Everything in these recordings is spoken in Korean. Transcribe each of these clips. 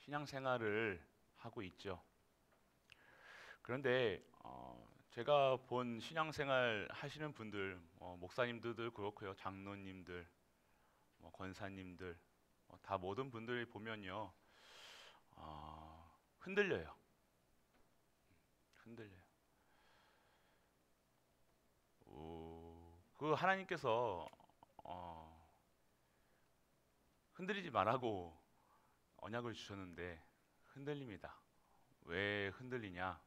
신앙생활을 하고 있죠. 그런데 제가 본 신앙생활 하시는 분들, 목사님들도 그렇고요, 장로님들, 권사님들, 다 모든 분들이 보면요, 흔들려요. 흔들려요. 그 하나님께서 흔들리지 말라고 언약을 주셨는데 흔들립니다. 왜 흔들리냐?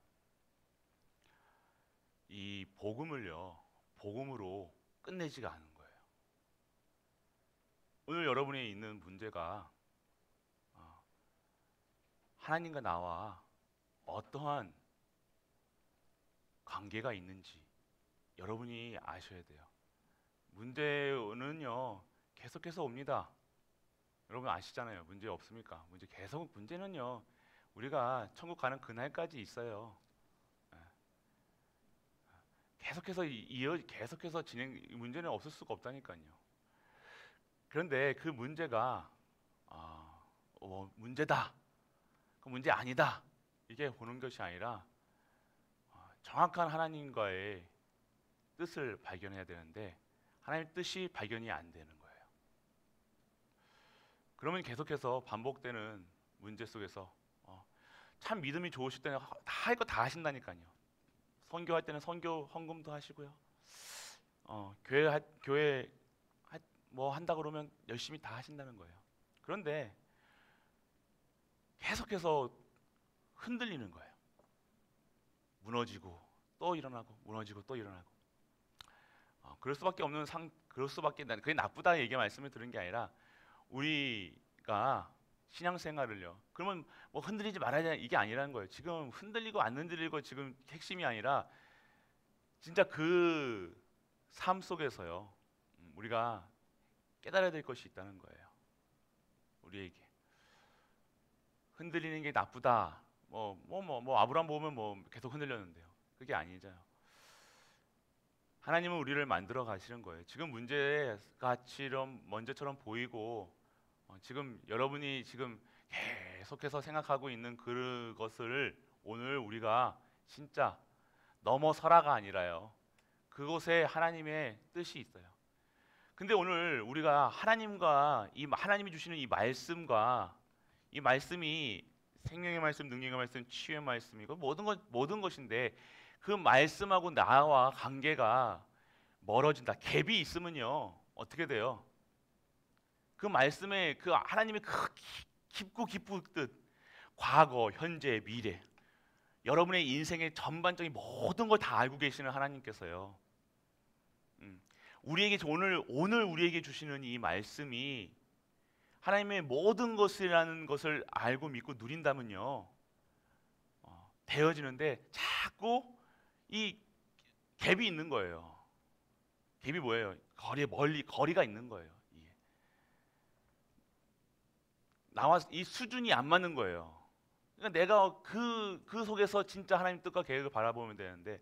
이 복음을요, 복음으로 끝내지가 않은 거예요. 오늘 여러분이 있는 문제가 하나님과 나와 어떠한 관계가 있는지 여러분이 아셔야 돼요. 문제는요, 계속해서 옵니다. 여러분 아시잖아요. 문제 없습니까? 문제는요, 우리가 천국 가는 그날까지 있어요. 예. 계속해서 문제는 없을 수가 없다니까요. 그런데 그 문제가 문제다, 그 문제 아니다, 이게 보는 것이 아니라 정확한 하나님과의 뜻을 발견해야 되는데 하나님의 뜻이 발견이 안 되는 거예요. 그러면 계속해서 반복되는 문제 속에서 참 믿음이 좋으실 때는 다 할 거 다 하신다니까요. 선교할 때는 선교 헌금도 하시고요. 교회 뭐 한다 그러면 열심히 다 하신다는 거예요. 그런데 계속해서 흔들리는 거예요. 무너지고 또 일어나고, 무너지고 또 일어나고. 그럴 수밖에 그게 나쁘다 얘기 말씀을 드린 게 아니라 우리가 신앙생활을요, 그러면 뭐 흔들리지 말아야 이게 아니라는 거예요. 지금 흔들리고 안 흔들리고 지금 핵심이 아니라 진짜 그 삶 속에서요, 우리가 깨달아야 될 것이 있다는 거예요. 우리에게 흔들리는 게 나쁘다, 아브라함 보면 계속 흔들렸는데요, 그게 아니죠. 하나님은 우리를 만들어 가시는 거예요. 지금 문제가처럼 먼저처럼 보이고 지금 여러분이 지금 계속해서 생각하고 있는 그것을 오늘 우리가 진짜 넘어서라가 아니라요, 그곳에 하나님의 뜻이 있어요. 근데 오늘 우리가 하나님이 주시는 이 말씀과 이 말씀이 생명의 말씀, 능력의 말씀, 치유의 말씀이고 모든 것인데 그 말씀하고 나와 관계가 멀어진다, 갭이 있으면요 어떻게 돼요? 그 말씀에 그 하나님의 그 깊고 깊은 뜻, 과거, 현재, 미래, 여러분의 인생의 전반적인 모든 걸 다 알고 계시는 하나님께서요, 우리에게 오늘 우리에게 주시는 이 말씀이 하나님의 모든 것이라는 것을 알고 믿고 누린다면요, 되어지는데 자꾸 이 갭이 있는 거예요. 갭이 뭐예요? 거리가 있는 거예요. 나와 이 수준이 안 맞는 거예요. 그러니까 내가 그 속에서 진짜 하나님 뜻과 계획을 바라보면 되는데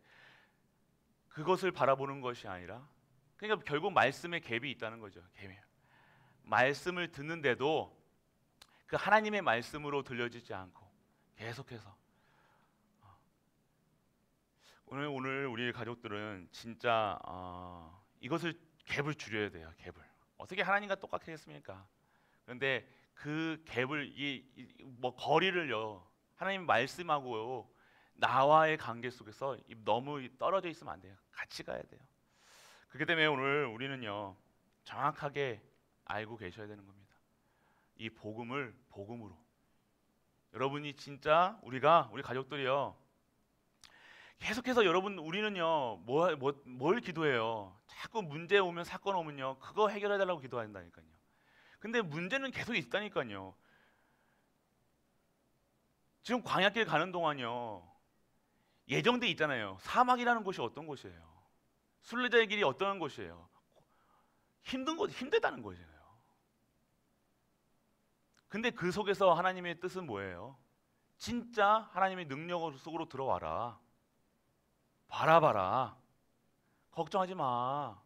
그것을 바라보는 것이 아니라, 그러니까 결국 말씀에 갭이 있다는 거죠. 갭이. 말씀을 듣는데도 그 하나님의 말씀으로 들려지지 않고 계속해서 오늘 우리 가족들은 진짜 이것을 갭을 줄여야 돼요. 갭을 어떻게 하나님과 똑같게 했습니까? 그런데 그 갭을 거리를요, 하나님 말씀하고 나와의 관계 속에서 너무 떨어져 있으면 안 돼요. 같이 가야 돼요. 그렇기 때문에 오늘 우리는요, 정확하게 알고 계셔야 되는 겁니다. 이 복음을 복음으로 여러분이 진짜 우리 가족들이요, 계속해서 우리는요 뭘 기도해요? 자꾸 문제 오면, 사건 오면요, 그거 해결해 달라고 기도한다니까요. 근데 문제는 계속 있다니까요. 지금 광야길 가는 동안요, 예정돼 있잖아요. 사막이라는 곳이 어떤 곳이에요? 순례자의 길이 어떤 곳이에요? 힘들다는 거잖아요. 근데 그 속에서 하나님의 뜻은 뭐예요? 진짜 하나님의 능력 속으로 들어와라. 바라봐라. 걱정하지 마.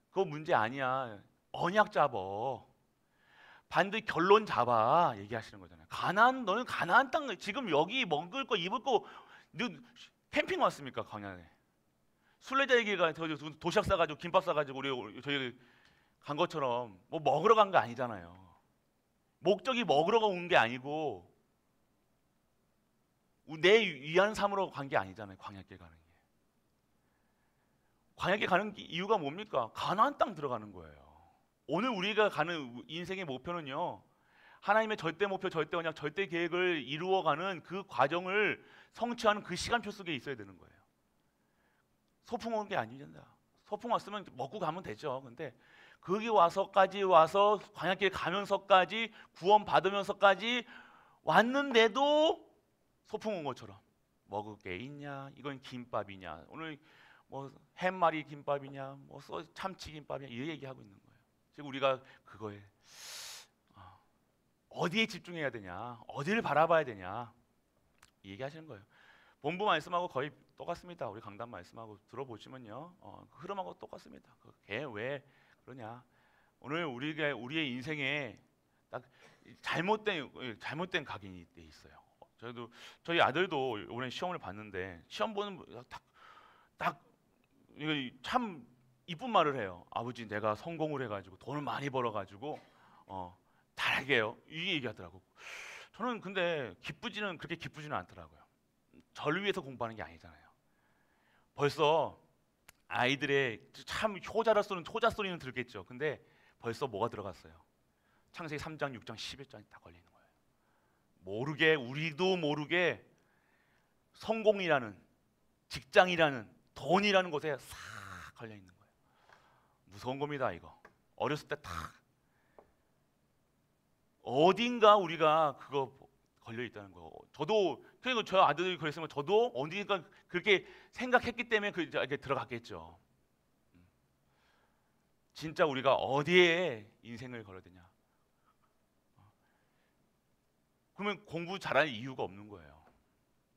그거 문제 아니야. 언약 잡어. 반드시 결론 잡아 얘기하시는 거잖아요. 가나안, 너는 가나안 땅 지금 여기 먹을 거 입을 거 너 캠핑 왔습니까? 광야에 순례자에게가 도시락 싸가지고 김밥 싸가지고 저희 간 것처럼 뭐 먹으러 간 거 아니잖아요. 목적이 먹으러 온 게 아니고 내 위안 삼으러 간 게 아니잖아요. 광야길 가는 게. 광야길 가는 이유가 뭡니까? 가나안 땅 들어가는 거예요. 오늘 우리가 가는 인생의 목표는요, 하나님의 절대 목표, 절대 언약, 절대 계획을 이루어가는 그 과정을 성취하는 그 시간표 속에 있어야 되는 거예요. 소풍 온 게 아니잖아. 소풍 왔으면 먹고 가면 되죠. 근데 거기 와서 광야길 가면서까지 구원 받으면서까지 왔는데도 소풍 온 것처럼 먹을 게 있냐? 이건 김밥이냐? 오늘 뭐 햄마리 김밥이냐? 뭐 참치 김밥이냐? 이 얘기하고 있는 거예요. 지금 우리가 그거에 어디에 집중해야 되냐? 어디를 바라봐야 되냐? 이 얘기하시는 거예요. 본부 말씀하고 거의 똑같습니다. 우리 강단 말씀하고 들어보시면요, 그 흐름하고 똑같습니다. 그게 왜 그러냐? 오늘 우리의 인생에 딱 잘못된 각인이 돼 있어요. 저희 아들도 이번에 시험을 봤는데 시험 보는 딱 이거 참 이쁜 말을 해요. 아버지, 내가 성공을 해가지고 돈을 많이 벌어가지고 잘하게요. 이 얘기하더라고. 저는 근데 그렇게 기쁘지는 않더라고요. 저를 위해서 공부하는 게 아니잖아요. 벌써 아이들의 참 효자 소리는 들겠죠. 근데 벌써 뭐가 들어갔어요? 창세기 3장, 6장, 11장이 다 걸리는 거예요. 우리도 모르게 성공이라는, 직장이라는, 돈이라는 것에 싹 걸려 있는 거예요. 무서운 겁니다, 이거. 어렸을 때 다 어딘가 우리가 그거 걸려 있다는 거. 저도 그리고 저 아들이 그랬으면 저도 어딘가 그렇게 생각했기 때문에 이렇게 들어갔겠죠. 진짜 우리가 어디에 인생을 걸어야 되냐? 그러면 공부 잘할 이유가 없는 거예요.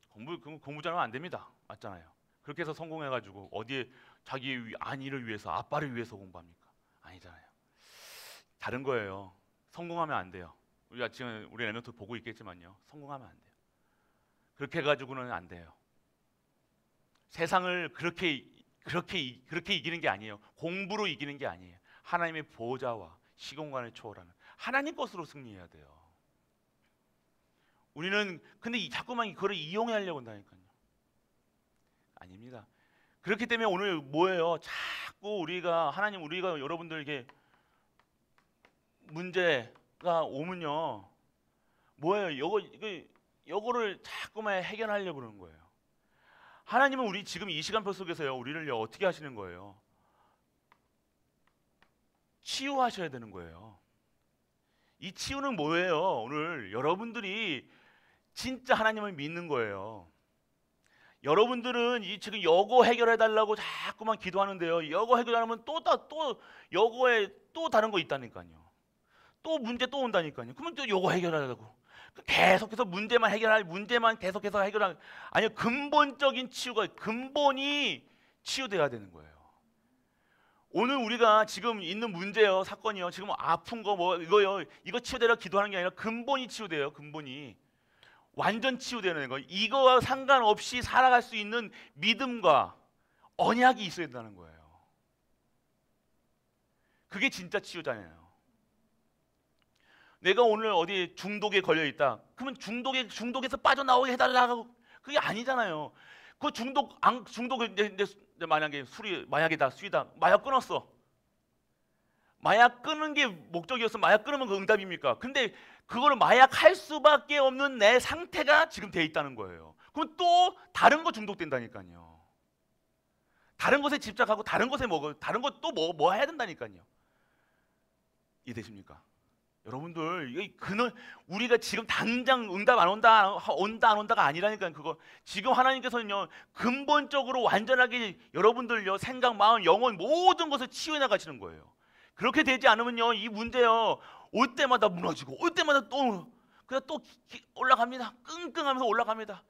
공부 잘하면 안 됩니다. 맞잖아요. 그렇게 해서 성공해가지고 어디에 자기 안위를 위해서, 아빠를 위해서 공부합니까? 아니잖아요. 다른 거예요. 성공하면 안 돼요. 우리가 지금 우리 레너트 보고 있겠지만요, 성공하면 안 돼요. 그렇게 해가지고는 안 돼요. 세상을 그렇게 이기는 게 아니에요. 공부로 이기는 게 아니에요. 하나님의 보좌와 시공간을 초월하는 하나님 것으로 승리해야 돼요. 우리는 근데 자꾸만 그걸 이용하려고 한다니까요. 아닙니다. 그렇기 때문에 오늘 뭐예요? 자꾸 우리가 여러분들에게 문제가 오면요, 뭐예요? 요거를 자꾸만 해결하려고 그러는 거예요. 하나님은 우리 지금 이 시간표 속에서요, 우리를 어떻게 하시는 거예요? 치유하셔야 되는 거예요. 이 치유는 뭐예요? 오늘 여러분들이 진짜 하나님을 믿는 거예요. 여러분들은 지금 여거 해결해 달라고 자꾸만 기도하는데요, 여거 해결하면 또 여거에 또 다른 거 있다니까요. 또 문제 또 온다니까요. 그러면 또 요거 해결하려고 계속해서 문제만 계속해서 해결하는, 아니요, 근본적인 치유가, 근본이 치유돼야 되는 거예요. 오늘 우리가 지금 있는 문제요, 사건이요, 지금 아픈 거 뭐 이거 치유되라 기도하는 게 아니라 근본이 치유돼요. 근본이 완전 치유되는 거. 이거와 상관없이 살아갈 수 있는 믿음과 언약이 있어야 된다는 거예요. 그게 진짜 치유잖아요. 내가 오늘 어디 중독에 걸려 있다. 그러면 중독에서 빠져나오게 해달라고, 그게 아니잖아요. 그 중독을 만약에 마약이다, 술이다, 마약 끊었어. 마약 끊는 게 목적이었어. 마약 끊으면 그 응답입니까? 근데 그거를 마약 할 수밖에 없는 내 상태가 지금 돼 있다는 거예요. 그럼 또 다른 거 중독된다니까요. 다른 것에 집착하고 다른 것에 다른 것 또 뭐 해야 된다니까요. 이해되십니까? 여러분들, 우리가 지금 당장 응답 안 온다가 아니라니까요. 그거 지금 하나님께서는요, 근본적으로 완전하게 여러분들요, 생각, 마음, 영혼 모든 것을 치유해 나가시는 거예요. 그렇게 되지 않으면요, 이 문제요, 올 때마다 무너지고 올 때마다 또 올라갑니다. 끙끙하면서 올라갑니다.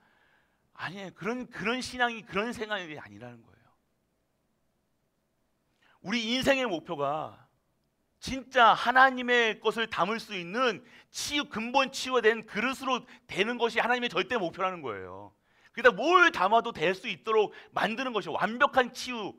아니에요. 그런 신앙이, 그런 생각이 아니라는 거예요. 우리 인생의 목표가 진짜 하나님의 것을 담을 수 있는 치유, 근본 치유가 된 그릇으로 되는 것이 하나님의 절대 목표라는 거예요. 그러니까 뭘 담아도 될 수 있도록 만드는 것이 완벽한 치유.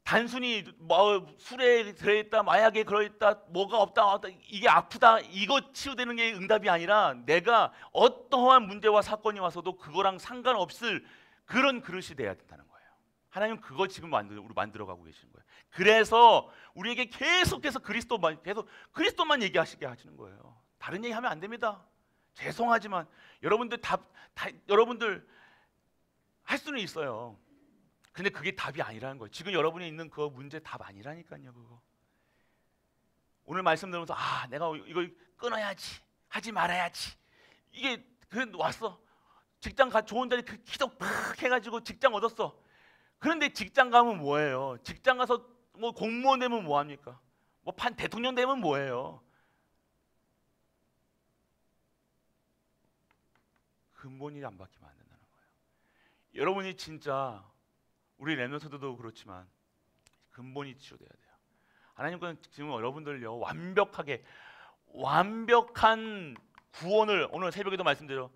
단순히 뭐 술에 들어있다, 마약에 들어있다, 뭐가 없다, 이게 아프다, 이거 치유되는 게 응답이 아니라 내가 어떠한 문제와 사건이 와서도 그거랑 상관없을 그런 그릇이 돼야 된다는 거예요. 하나님은 그걸 지금 만들어가고 계시는 거예요. 그래서 우리에게 계속해서 그리스도만 얘기하시게 하시는 거예요. 다른 얘기하면 안 됩니다. 죄송하지만 여러분들 여러분들 할 수는 있어요. 근데 그게 답이 아니라는 거예요. 지금 여러분이 있는 그 문제 답 아니라니까요. 그거. 오늘 말씀 들으면서 내가 이걸 끊어야지, 하지 말아야지. 이게 왔어. 직장 좋은 자리 기도 팍 해가지고 직장 얻었어. 그런데 직장 가면 뭐예요? 직장 가서 뭐 공무원 되면 뭐 합니까? 뭐 대통령 되면 뭐예요? 근본이 안 바뀌면 안 된다는 거예요. 여러분이 진짜 우리 렘넌트들도 그렇지만 근본이 치유돼야 돼요. 하나님께서는 지금 여러분들요 완벽한 구원을 오늘 새벽에도 말씀드려.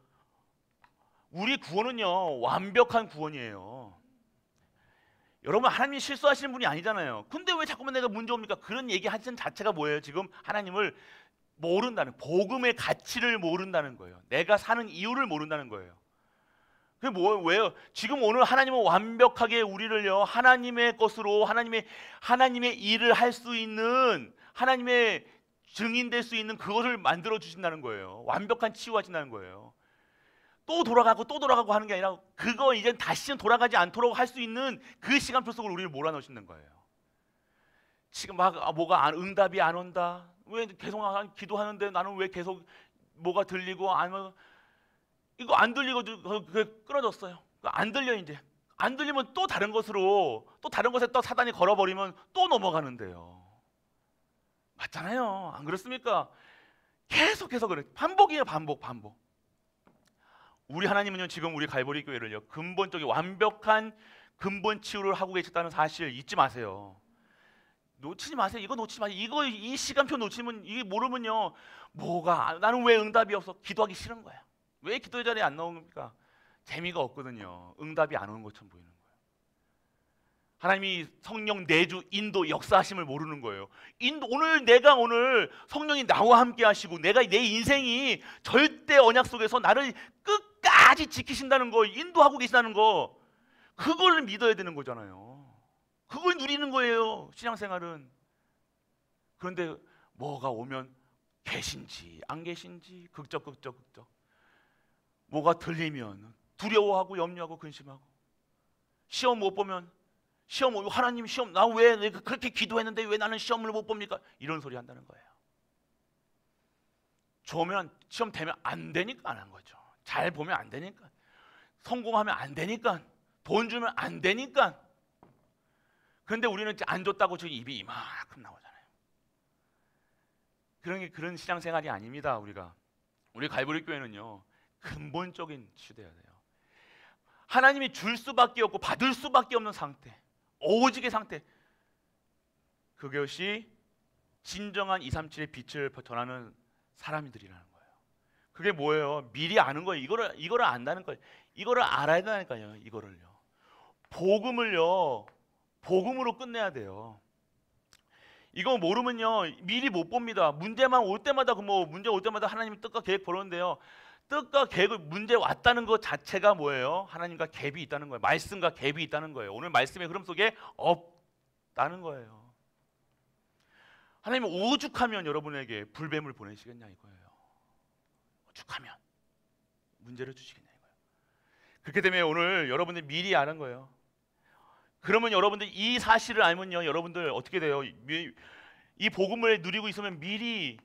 우리 구원은요 완벽한 구원이에요. 여러분 하나님이 실수하시는 분이 아니잖아요. 근데 왜 자꾸만 내가 문제 옵니까? 그런 얘기 하시는 자체가 뭐예요? 지금 하나님을 모른다는, 복음의 가치를 모른다는 거예요. 내가 사는 이유를 모른다는 거예요. 그게 왜요? 지금 오늘 하나님은 완벽하게 우리를요 하나님의 것으로 하나님의 일을 할 수 있는, 하나님의 증인될 수 있는 그것을 만들어 주신다는 거예요. 완벽한 치유하신다는 거예요. 또 돌아가고 하는 게 아니라 그거 이제 다시는 돌아가지 않도록 할 수 있는 그 시간표 속으로 우리를 몰아넣으시는 거예요. 지금 뭐가 응답이 안 온다. 왜 계속 기도하는데 나는 왜 계속 뭐가 들리고 이거 안 들리고 끊어졌어요. 안 들려. 이제 안 들리면 또 다른 것에 또 사단이 걸어버리면 또 넘어가는데요. 맞잖아요. 안 그렇습니까? 계속해서 그래. 반복이에요. 반복. 우리 하나님은요 지금 우리 갈보리 교회를요 근본적인 완벽한 근본 치유를 하고 계셨다는 사실 잊지 마세요. 놓치지 마세요. 이거 놓치지 마세요. 이 시간표 놓치면, 이게 모르면요 나는 왜 응답이 없어? 기도하기 싫은 거야. 왜 기도의 자리에 안 나오는 겁니까? 재미가 없거든요. 응답이 안 오는 것처럼 보이는 거예요. 하나님이 성령 내주 인도 역사하심을 모르는 거예요. 오늘 성령이 나와 함께 하시고 내가 내 인생이 절대 언약 속에서 나를 끝까지 지키신다는 거, 인도하고 계신다는 거, 그걸 믿어야 되는 거잖아요. 그걸 누리는 거예요, 신앙생활은. 그런데 뭐가 오면 계신지 안 계신지 극적. 뭐가 들리면 두려워하고 염려하고 근심하고, 시험 못 보면 하나님 시험, 나 왜 내가 그렇게 기도했는데 왜 나는 시험을 못 봅니까? 이런 소리 한다는 거예요. 시험 되면 안 되니까 안 한 거죠. 잘 보면 안 되니까, 성공하면 안 되니까, 돈 주면 안 되니까. 그런데 우리는 안 줬다고 지금 입이 이만큼 나오잖아요. 그런 신앙생활이 아닙니다. 우리 갈보리 교회는요 근본적인 치유돼야 돼요. 하나님이 줄 수밖에 없고 받을 수밖에 없는 상태, 오직의 상태, 그것이 진정한 237의 빛을 전하는 사람들이라는 거예요. 그게 뭐예요? 미리 아는 거예요. 이거를 안다는 거예요. 이거를 알아야 되니까요. 복음으로 끝내야 돼요. 이거 모르면요 미리 못 봅니다. 문제만 올 때마다 문제 올 때마다 하나님이 뜻과 계획 보는데요. 뜻과 계획을, 문제 왔다는 것 자체가 뭐예요? 하나님과 갭이 있다는 거예요. 말씀과 갭이 있다는 거예요. 오늘 말씀의 흐름 속에 없다는 거예요. 하나님은 오죽하면 여러분에게 불뱀을 보내시겠냐 이거예요. 오죽하면 문제를 주시겠냐 이거예요. 그렇기 때문에 오늘 여러분들 미리 아는 거예요. 그러면 여러분들 이 사실을 알면요 여러분들 어떻게 돼요? 이 복음을 누리고 있으면 미리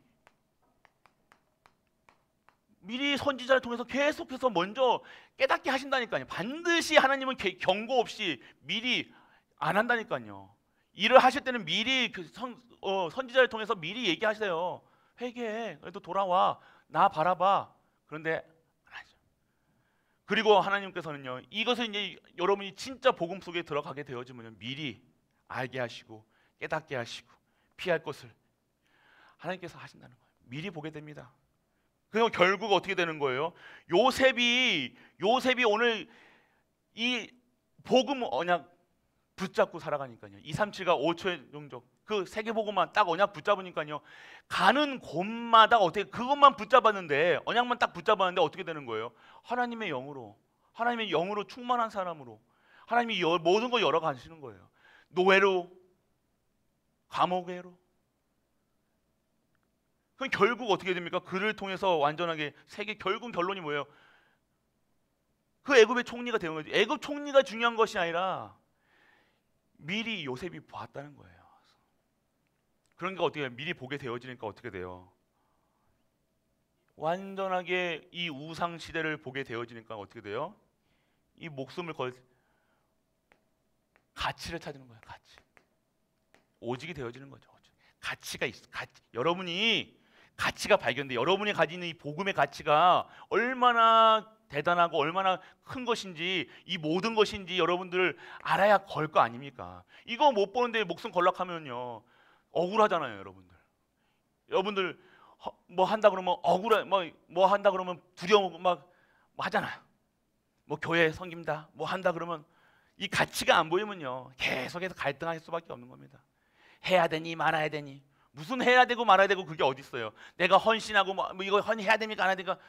선지자를 통해서 계속해서 먼저 깨닫게 하신다니까요. 반드시 하나님은 경고 없이 미리 안 한다니까요. 일을 하실 때는 미리 선지자를 통해서 미리 얘기하세요. 회개해, 그래도 돌아와, 나 바라봐. 그런데 안 하죠. 그리고 하나님께서는요 이것을 이제 여러분이 진짜 복음 속에 들어가게 되어지면 미리 알게 하시고 깨닫게 하시고 피할 것을 하나님께서 하신다는 거예요. 미리 보게 됩니다. 그리고 결국 어떻게 되는 거예요? 요셉이 오늘 이 복음 언약 붙잡고 살아가니까요. 237과 5초의 용적 그 세계복음만 딱 언약 붙잡으니까요. 가는 곳마다 어떻게 그것만 붙잡았는데 언약만 딱 붙잡았는데 어떻게 되는 거예요? 하나님의 영으로 충만한 사람으로 하나님이 모든 걸 열어가시는 거예요. 노예로, 감옥에로. 그럼 결국 어떻게 됩니까? 그를 통해서 완전하게 세계 결국 결론이 뭐예요? 그 애굽의 총리가 되는 거죠. 애굽 총리가 중요한 것이 아니라 미리 요셉이 보았다는 거예요. 그러니까 어떻게 해요? 미리 보게 되어지니까 어떻게 돼요? 완전하게 이 우상 시대를 보게 되어지니까 어떻게 돼요? 이 목숨을 걸 가치를 찾는 거예요. 가치. 오직이 되어지는 거죠. 가치가 있어. 여러분이 가치가 발견돼. 여러분이 가지는 이 복음의 가치가 얼마나 대단하고 얼마나 큰 것인지 이 모든 것인지 여러분들 알아야 걸 거 아닙니까? 이거 못 보는데 목숨 걸락하면요 억울하잖아요, 여러분들. 여러분들 뭐 한다 그러면 억울해, 뭐 한다 그러면 두려워 뭐 하잖아요. 뭐 교회 섬깁니다, 뭐 한다 그러면 이 가치가 안 보이면요 계속해서 갈등할 수밖에 없는 겁니다. 해야 되니 말아야 되니. 무슨 해야 되고 말아야 되고 그게 어디 있어요? 내가 헌신하고 뭐 이거 헌해야 됩니까 안 해야 됩니까?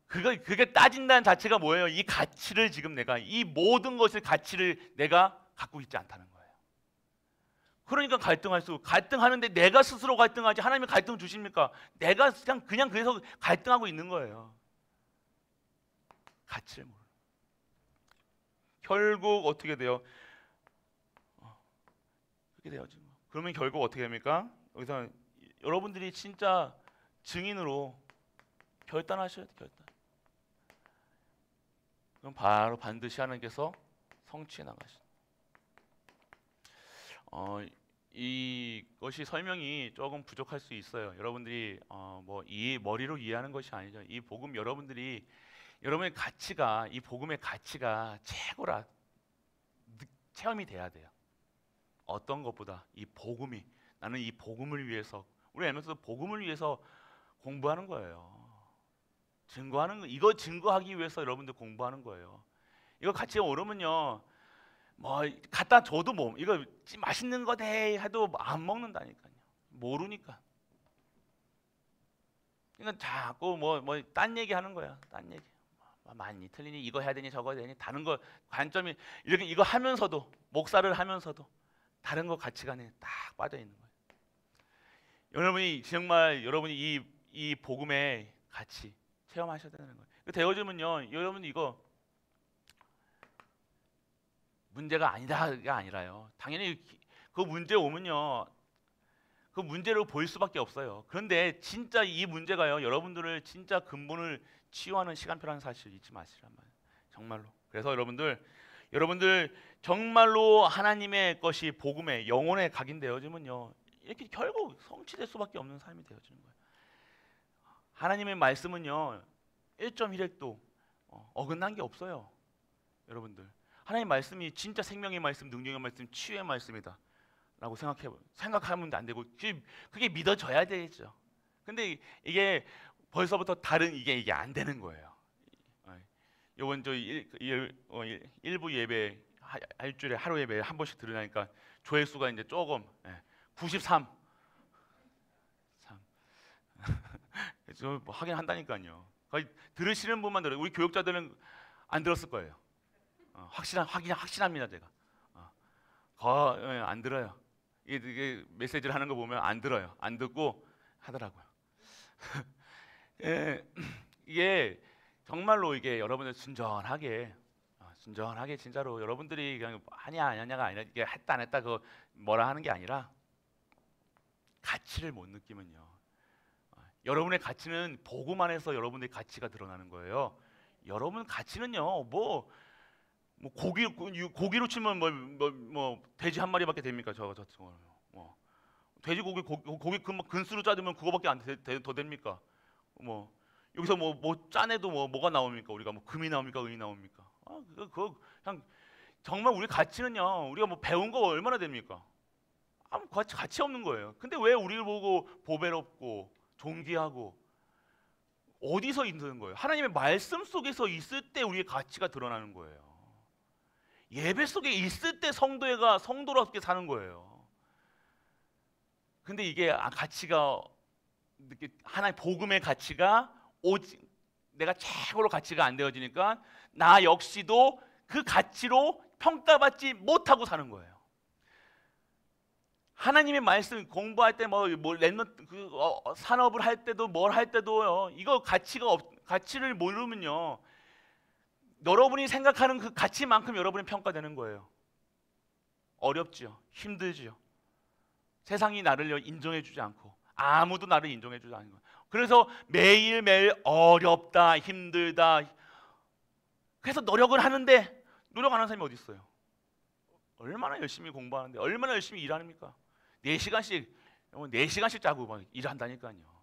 그게 따진다는 자체가 뭐예요? 이 가치를 지금 내가 이 모든 것의 가치를 내가 갖고 있지 않다는 거예요. 그러니까 갈등하는데 내가 스스로 갈등하지 하나님이 갈등 주십니까? 내가 그냥 그래서 갈등하고 있는 거예요. 가치를 모르는. 결국 어떻게 돼요? 그렇게 돼요 지금. 그러면 결국 어떻게 됩니까? 여기서 여러분들이 진짜 증인으로 결단하셔야 돼요. 결단. 그럼 바로 반드시 하나님께서 성취해 나가시죠. 이것이 설명이 조금 부족할 수 있어요. 여러분들이 뭐 이 머리로 이해하는 것이 아니죠. 이 복음 여러분의 가치가 이 복음의 가치가 최고라 체험이 돼야 돼요. 어떤 것보다 이 복음이 나는 이 복음을 위해서 우리 엠에서도 복음을 위해서 공부하는 거예요. 증거하는 거 이거 증거하기 위해서 여러분들 공부하는 거예요. 이거 가치가 오르면요. 뭐 갖다 줘도 뭐 이거 맛있는 거 돼 해도 안 먹는다니까요. 모르니까. 그러니까 자꾸 뭐 딴 얘기 하는 거야. 딴 얘기. 많이 틀리니 이거 해야 되니 저거 해야 되니 다른 거 관점이 이렇게 이거 하면서도 목사를 하면서도 다른 거 가치관에 딱 빠져 있는 거예요. 여러분이 이 복음의 가치 체험하셔야 되는 거예요. 되어지면요, 여러분 이거 문제가 아니다가 아니라요. 당연히 그 문제 오면요, 그 문제로 보일 수밖에 없어요. 그런데 진짜 이 문제가요, 여러분들을 진짜 근본을 치유하는 시간표라는 사실 잊지 마시란 말이에요. 정말로. 그래서 여러분들 정말로 하나님의 것이 복음의 영혼에 각인되어지면요, 이렇게 결국 성취될 수밖에 없는 삶이 되어지는 거예요. 하나님의 말씀은요 1.1핵도 어긋난 게 없어요. 여러분들 하나님 말씀이 진짜 생명의 말씀, 능력의 말씀, 치유의 말씀이다 라고 생각하면 안 되고 그게 믿어져야 되죠. 근데 이게 벌써부터 다른 이게 안 되는 거예요. 요번 저 일부 예배 일주일에 하루 예배 한 번씩 들으니까 조회수가 이제 조금 93 뭐 하긴 한다니까요. 들으시는 분만 들어요. 우리 교육자들은 안 들었을 거예요. 확신합니다 제가. 안 들어요. 이게 메시지를 하는 거 보면 안 들어요. 안 듣고 하더라고요. 이게 정말로 이게 여러분들 순전하게 진짜로 여러분들이 그냥 하냐 안 하냐가 아니라 이게 했다 안 했다 그 뭐라 하는 게 아니라 가치를 못 느끼면요. 여러분의 가치는 복음 안에서 여러분의 가치가 드러나는 거예요. 여러분 가치는요 뭐 고기로 치면 뭐 돼지 한 마리밖에 됩니까? 저 돼지고기 고기 근수로 짜주면 그거밖에 안 더 됩니까? 뭐 여기서 뭐 짜내도 뭐가 나옵니까? 우리가 뭐 금이 나옵니까? 은이 나옵니까? 그냥 정말 우리 가치는요 우리가 뭐 배운 거 얼마나 됩니까? 아무 가치 없는 거예요. 근데 왜 우리를 보고 보배롭고 존귀하고 어디서 있는 거예요? 하나님의 말씀 속에서 있을 때 우리의 가치가 드러나는 거예요. 예배 속에 있을 때 성도롭게 사는 거예요. 근데 이게 가치가 하나의 복음의 가치가 오직 내가 최고로 가치가 안 되어지니까 나 역시도 그 가치로 평가받지 못하고 사는 거예요. 하나님의 말씀 공부할 때 산업을 할 때도 뭘 할 때도요. 이거 가치를 모르면요. 여러분이 생각하는 그 가치만큼 여러분이 평가되는 거예요. 어렵죠. 힘들죠. 세상이 나를 인정해 주지 않고 아무도 나를 인정해 주지 않는 거예요. 그래서 매일매일 어렵다, 힘들다. 그래서 노력을 하는데 노력 안 하는 사람이 어디 있어요? 얼마나 열심히 공부하는데 얼마나 열심히 일합니까? 4시간씩 자고 막 일한다니까요.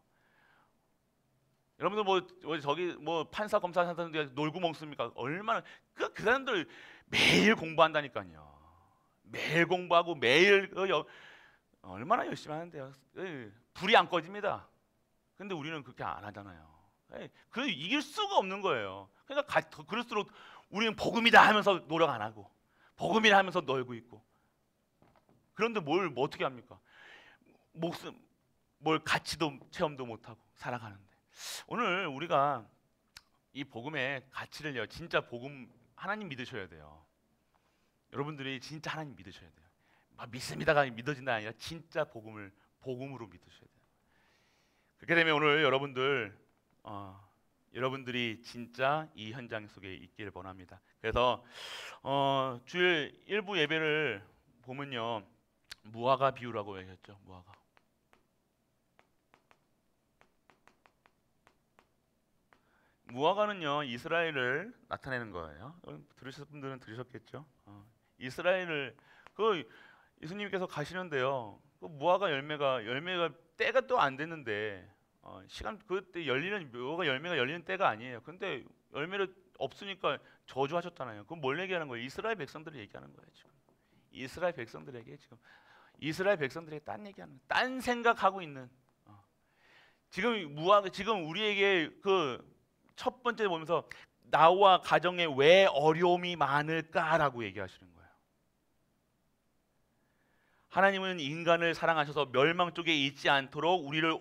여러분들 저기 판사 검사 하는 사람들 놀고 먹습니까? 얼마나 그 사람들 매일 공부한다니까요. 매일 공부하고 매일 얼마나 열심히 하는데요. 불이 안 꺼집니다. 근데 우리는 그렇게 안 하잖아요. 그 이길 수가 없는 거예요. 그러니까 그럴수록 우리는 복음이다 하면서 노력 안 하고 복음이다 하면서 놀고 있고. 그런데 뭘 어떻게 합니까? 뭘 가치도 체험도 못 하고 살아가는데. 오늘 우리가 이 복음의 가치를요. 진짜 복음 하나님 믿으셔야 돼요. 여러분들이 진짜 하나님 믿으셔야 돼요. 믿습니다가 믿어진다 아니라 진짜 복음으로 믿으셔야 돼요. 그렇게 되면 오늘 여러분들이 진짜 이 현장 속에 있기를 원합니다. 그래서 주일 일부 예배를 보면요. 무화과 비유라고 얘기했죠. 무화과는요. 이스라엘을 나타내는 거예요. 들으셨을 분들은 들으셨겠죠. 이스라엘을 예수님께서 가시는데요. 그 무화과 열매가 때가 또 안 됐는데 그때 무화과 열매가 열리는 때가 아니에요. 근데 열매를 없으니까 저주하셨잖아요. 그럼 뭘 얘기하는 거예요? 이스라엘 백성들을 얘기하는 거예요. 지금 이스라엘 백성들에게 딴 얘기하는, 딴 생각하고 있는. 지금 우리에게 그 첫 번째 보면서 나와 가정에 왜 어려움이 많을까라고 얘기하시는 거예요. 하나님은 인간을 사랑하셔서 멸망 쪽에 있지 않도록 우리를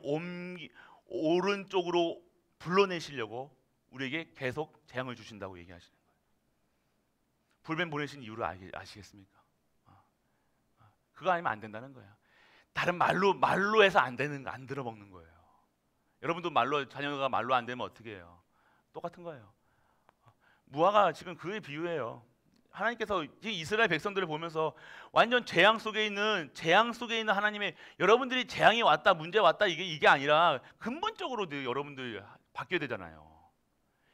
오른쪽으로 불러내시려고 우리에게 계속 재앙을 주신다고 얘기하시는 거예요. 불뱀 보내신 이유를 아시겠습니까? 그거 아니면 안 된다는 거예요. 다른 말로 해서 안 들어먹는 거예요. 여러분도 자녀가 말로 안 되면 어떻게 해요? 똑같은 거예요. 무화과 지금 그의 비유예요. 하나님께서 이스라엘 백성들을 보면서 완전 재앙 속에 있는 하나님의, 여러분들이 재앙이 왔다, 문제 왔다, 이게 아니라 근본적으로 여러분들 바뀌어야 되잖아요.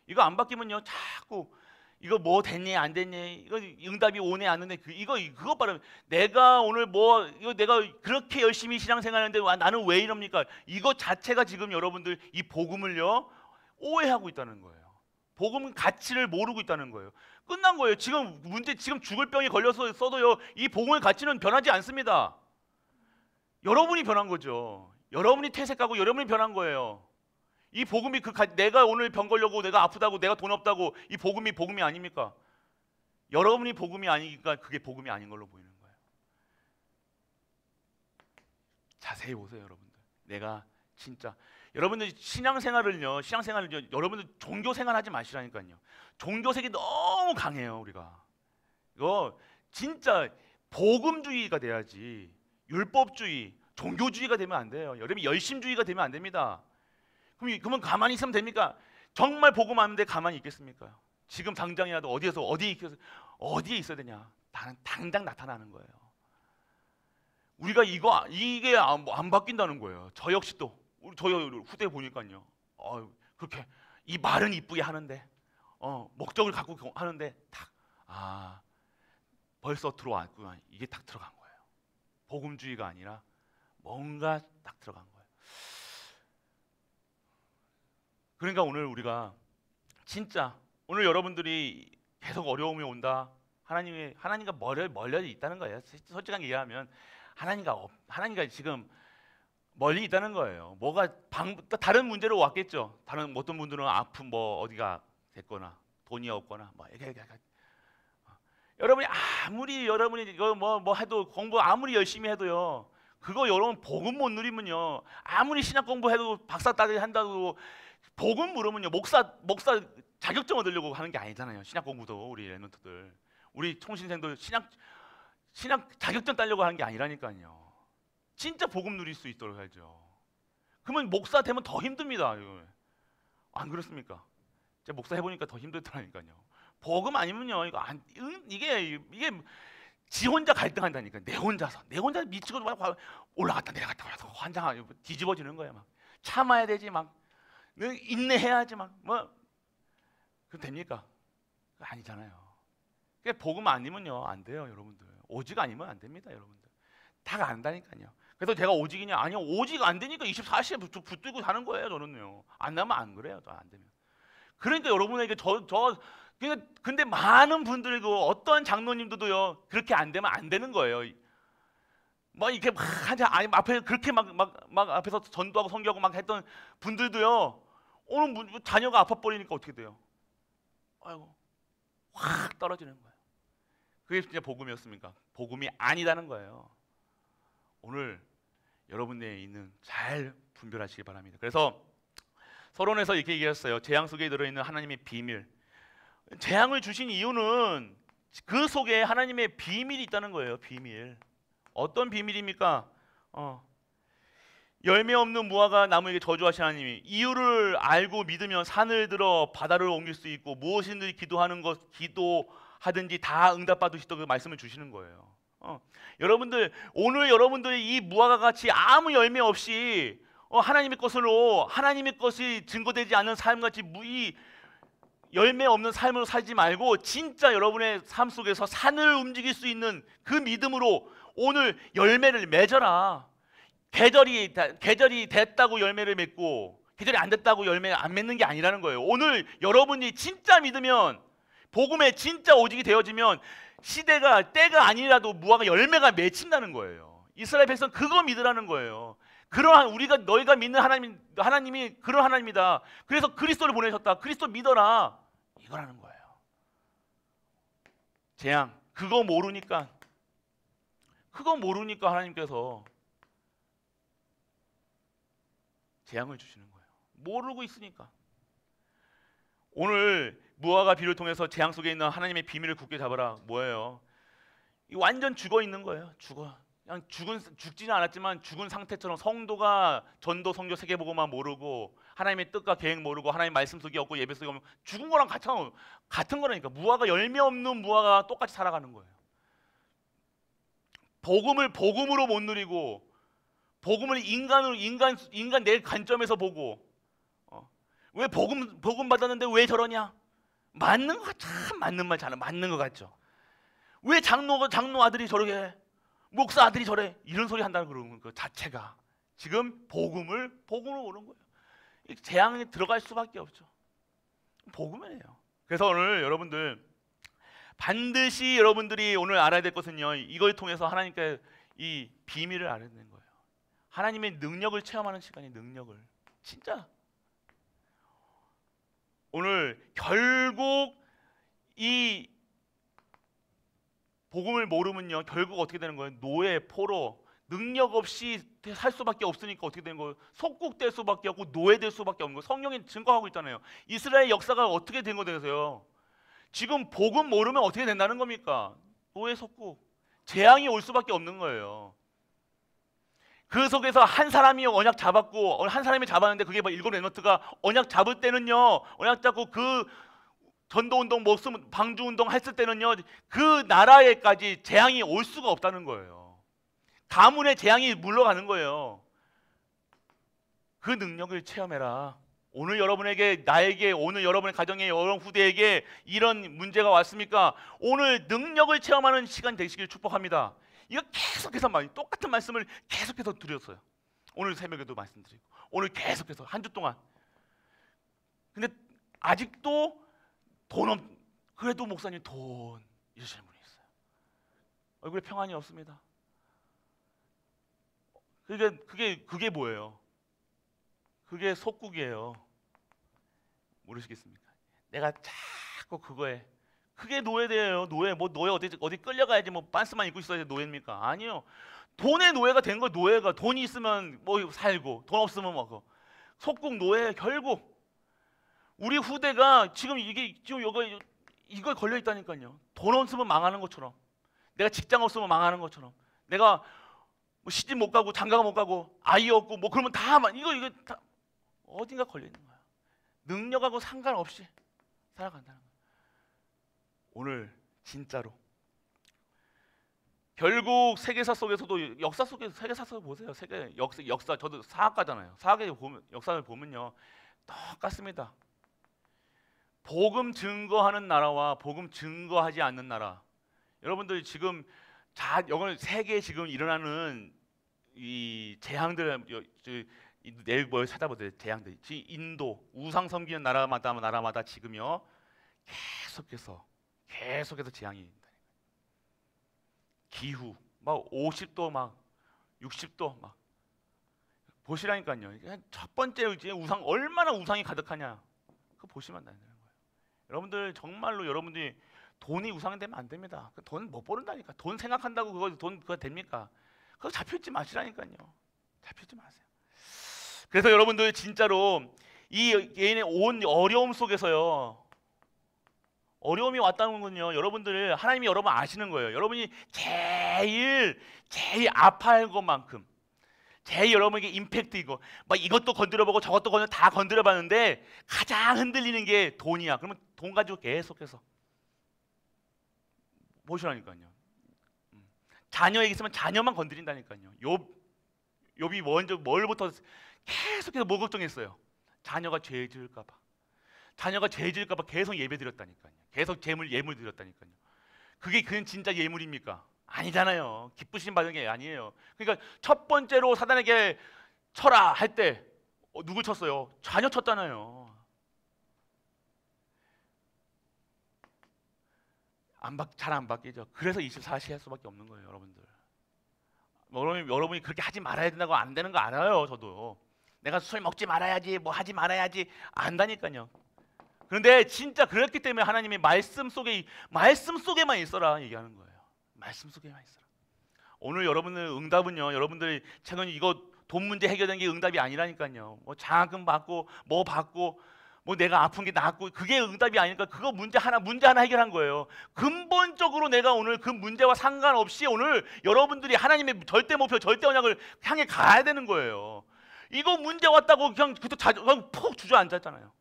이거 안 바뀌면요, 자꾸 이거 뭐 됐니 안 됐니, 이거 응답이 오네 안 오네, 그거 바라면 내가 오늘 내가 그렇게 열심히 신앙생활하는데 나는 왜 이럽니까? 이거 자체가 지금 여러분들 이 복음을요 오해하고 있다는 거예요. 복음 가치를 모르고 있다는 거예요. 끝난 거예요. 지금 죽을 병이 걸려서 써도요, 이 복음의 가치는 변하지 않습니다. 여러분이 변한 거죠. 여러분이 퇴색하고 여러분이 변한 거예요. 이 복음이 내가 오늘 병 걸려고, 내가 아프다고, 내가 돈 없다고, 이 복음이 아닙니까? 여러분이 복음이 아니니까 그게 복음이 아닌 걸로 보이는 거예요. 자세히 보세요, 여러분들. 내가 진짜 여러분들 신앙생활을 여러분들 종교생활 하지 마시라니까요. 종교색이 너무 강해요. 우리가 이거 진짜 복음주의가 돼야지, 율법주의, 종교주의가 되면 안 돼요. 여러분 열심주의가 되면 안 됩니다. 그러면 가만히 있으면 됩니까? 정말 복음 아는데 가만히 있겠습니까? 지금 당장이라도 어디에 있어야 되냐? 당장 나타나는 거예요. 우리가 이게 안 바뀐다는 거예요. 저 역시 또 저희 후대 보니까요. 그렇게 이 말은 이쁘게 하는데 목적을 갖고 하는데 벌써 들어왔구나. 이게 딱 들어간 거예요. 복음주의가 아니라 뭔가 딱 들어간 거예요. 그러니까 오늘 우리가 진짜 오늘 여러분들이 계속 어려움이 온다. 하나님과 멀리 있다는 거예요. 솔직하게 얘기하면 하나님과 지금 멀리 있다는 거예요. 뭐가 다른 문제로 왔겠죠. 다른 어떤 분들은 아픈 뭐 어디가 됐거나 돈이 없거나 뭐 이게 여러분이 아무리 여러분이 이거 뭐 해도 공부 아무리 열심히 해도요. 그거 여러분 복음 못 누리면요. 아무리 신학 공부해도 박사 따기 한다고 복음 물으면요. 목사 자격증 얻으려고 하는 게 아니잖아요. 신학 공부도 우리 랩런트들, 우리 통신생도 신학 자격증 따려고 하는 게 아니라니까요. 진짜 복음 누릴 수 있도록 해야죠. 그러면 목사 되면 더 힘듭니다. 이거. 안 그렇습니까? 제가 목사 해보니까 더 힘들더라니까요. 복음 아니면요, 이게 지 혼자 갈등한다니까. 내 혼자 미치고 막 올라갔다 내려갔다 환장하고 뒤집어지는 거야. 막 참아야 되지, 막 인내해야지, 막 뭐 그럼 됩니까? 아니잖아요. 그러니까 복음 아니면요 안 돼요, 여러분들. 오직 아니면 안 됩니다, 여러분들. 다 안다니까요. 그래서 제가 오직이냐? 아니요, 오직 안 되니까 24시간 붙들고 사는 거예요, 저는요. 안 나면 안 그래요, 안 되면. 그러니까 여러분에게 근데 많은 분들이 어떤 장로님들도요 그렇게 안 되면 안 되는 거예요. 막 이렇게 앞에 그렇게 막 앞에서 전도하고 선교하고 막 했던 분들도요 오늘 자녀가 아파 버리니까 어떻게 돼요? 아이고 확 떨어지는 거예요. 그게 진짜 복음이었습니까? 복음이 아니다는 거예요. 오늘 여러분의 있는 잘 분별하시기 바랍니다. 그래서 서론에서 이렇게 얘기했어요. 재앙 속에 들어있는 하나님의 비밀. 재앙을 주신 이유는 그 속에 하나님의 비밀이 있다는 거예요. 비밀. 어떤 비밀입니까? 열매 없는 무화과 나무에게 저주하신 하나님이 이유를 알고 믿으면 산을 들어 바다를 옮길 수 있고 무엇이든지 기도하든지 다 응답받으시도록 그 말씀을 주시는 거예요. 여러분들 오늘 여러분들이 이 무화과 같이 아무 열매 없이 하나님의 것이 증거되지 않는 삶같이 이 열매 없는 삶으로 살지 말고 진짜 여러분의 삶 속에서 산을 움직일 수 있는 그 믿음으로 오늘 열매를 맺어라. 계절이 됐다고 열매를 맺고 계절이 안 됐다고 열매 안 맺는 게 아니라는 거예요. 오늘 여러분이 진짜 믿으면 복음에 진짜 오직이 되어지면 때가 아니라도 무화과 열매가 맺힌다는 거예요. 이스라엘 백성 그거 믿으라는 거예요. 그러한 너희가 믿는 하나님이 그런 하나님이다. 그래서 그리스도를 보내셨다. 그리스도 믿어라. 이거라는 거예요. 재앙 그거 모르니까 하나님께서 재앙을 주시는 거예요. 모르고 있으니까. 오늘 무화과 비를 통해서 재앙 속에 있는 하나님의 비밀을 굳게 잡아라. 뭐예요? 완전 죽어 있는 거예요. 그냥 죽지는 않았지만 죽은 상태처럼 성도가 전도 성교 세계보고만 모르고 하나님의 뜻과 계획 모르고 하나님 말씀 속에 없고 예배 속에 없는 죽은 거랑 같은 거라니까. 무화과 열매 없는 무화과가 똑같이 살아가는 거예요. 복음으로 못 누리고 복음을 인간 내 관점에서 보고 왜 복음 받았는데 왜 저러냐? 맞는 거 참 맞는 말 잘 맞는 것 같죠. 왜 장로 아들이 저렇게 해? 목사 아들이 저래? 이런 소리 한다는 그런 것 자체가 지금 복음으로 오는 거예요. 재앙에 들어갈 수밖에 없죠. 복음이에요. 그래서 오늘 여러분들 반드시 여러분들이 오늘 알아야 될 것은요. 이걸 통해서 하나님께 이 비밀을 알아야 되는 거예요. 하나님의 능력을 체험하는 시간이 능력을 진짜 오늘 결국 이 복음을 모르면요 결국 어떻게 되는 거예요? 노예, 포로, 능력 없이 살 수밖에 없으니까 어떻게 되는 거예요? 속국될 수밖에 없고 노예될 수밖에 없는 거예요. 성경이 증거하고 있잖아요. 이스라엘 역사가 어떻게 된 거되세요? 지금 복음 모르면 어떻게 된다는 겁니까? 노예, 속국, 재앙이 올 수밖에 없는 거예요. 그 속에서 한 사람이 언약 잡았고 한 사람이 잡았는데 그게 일곱 랩런트가 언약 잡을 때는요 언약 잡고 그 전도운동 방주운동 했을 때는요 그 나라에까지 재앙이 올 수가 없다는 거예요. 가문의 재앙이 물러가는 거예요. 그 능력을 체험해라. 오늘 여러분에게 나에게 오늘 여러분의 가정에 여러분 후대에게 이런 문제가 왔습니까? 오늘 능력을 체험하는 시간 되시길 축복합니다. 이거 계속해서 똑같은 말씀을 계속해서 드렸어요. 오늘 새벽에도 말씀드리고 오늘 계속해서 한 주 동안. 근데 아직도 그래도 목사님 돈 이러시는 분이 있어요. 얼굴에 평안이 없습니다. 그게 뭐예요? 그게 속국이에요. 모르시겠습니까? 내가 자꾸 그게 노예돼요. 노예. 뭐 노예 어디 끌려가야지 뭐 빤스만 입고 있어야 노예입니까? 아니요. 돈의 노예가 된 거. 노예가 돈이 있으면 뭐 살고 돈 없으면 먹어. 속국 노예. 결국 우리 후대가 지금 이거 걸려 있다니까요. 돈 없으면 망하는 것처럼, 내가 직장 없으면 망하는 것처럼, 내가 뭐 시집 못 가고 장가 못 가고 아이 없고 뭐 그러면 이거 다 어딘가 걸려 있는 거야. 능력하고 상관없이 살아간다는 거야. 오늘 진짜로 결국 세계사 속에서도 역사 속에서 세계사 속 보세요. 세계 역사 저도 사학과잖아요. 사학에 보면 역사를 보면요 똑같습니다. 복음 증거하는 나라와 복음 증거하지 않는 나라. 여러분들 지금 여기 세계에 지금 일어나는 이 재앙들 내일 뭘 찾아보세요. 재앙들. 인도 우상 섬기는 나라마다 지금요 계속해서 재앙이 있다. 기후 막 50도 막 60도 막 보시라니까요. 첫 번째 우상 얼마나 우상이 가득하냐. 그거 보시면 되는 거예요. 여러분들 정말로 여러분들이 돈이 우상이 되면 안 됩니다. 돈 못 버는다니까. 돈 생각한다고 그거 됩니까? 그거 잡혀있지 마시라니까요. 잡혀있지 마세요. 그래서 여러분들 진짜로 이 개인의 온 어려움 속에서요, 어려움이 왔다는 건요, 여러분들 하나님이 여러분 아시는 거예요. 여러분이 제일 아파할 것만큼 제일 여러분에게 임팩트이고 막 이것도 건드려보고 저것도 다 건드려봤는데 가장 흔들리는 게 돈이야. 그러면 돈 가지고 계속해서 보시라니까요. 자녀에게 있으면 자녀만 건드린다니까요. 욥이 먼저 뭘부터 계속해서 뭐 걱정했어요? 자녀가 죄 지을까봐. 자녀가 죄 지을까봐 계속 예배 드렸다니까요. 계속 예물 드렸다니까요. 그건 진짜 예물입니까? 아니잖아요. 기쁘심 받은 게 아니에요. 그러니까 첫 번째로 사단에게 쳐라 할 때 누굴 쳤어요? 자녀 쳤잖아요. 잘 안 바뀌죠. 그래서 24시 할 수밖에 없는 거예요, 여러분들. 여러분이 그렇게 하지 말아야 된다고 안 되는 거 알아요, 저도. 내가 술 먹지 말아야지, 뭐 하지 말아야지 안다니까요. 그런데 진짜 그렇기 때문에 하나님이 말씀 속에만 있어라 얘기하는 거예요. 말씀 속에만 있어라. 오늘 여러분들 응답은요, 여러분들이 최근 이거 돈 문제 해결된 게 응답이 아니라니까요. 뭐 장학금 받고 뭐 받고 뭐 내가 아픈 게 낫고 그게 응답이 아니니까 그거 문제 하나 해결한 거예요. 근본적으로 내가 오늘 그 문제와 상관없이 오늘 여러분들이 하나님의 절대 목표, 절대 언약을 향해 가야 되는 거예요. 이거 문제 왔다고 그냥 푹 주저앉았잖아요.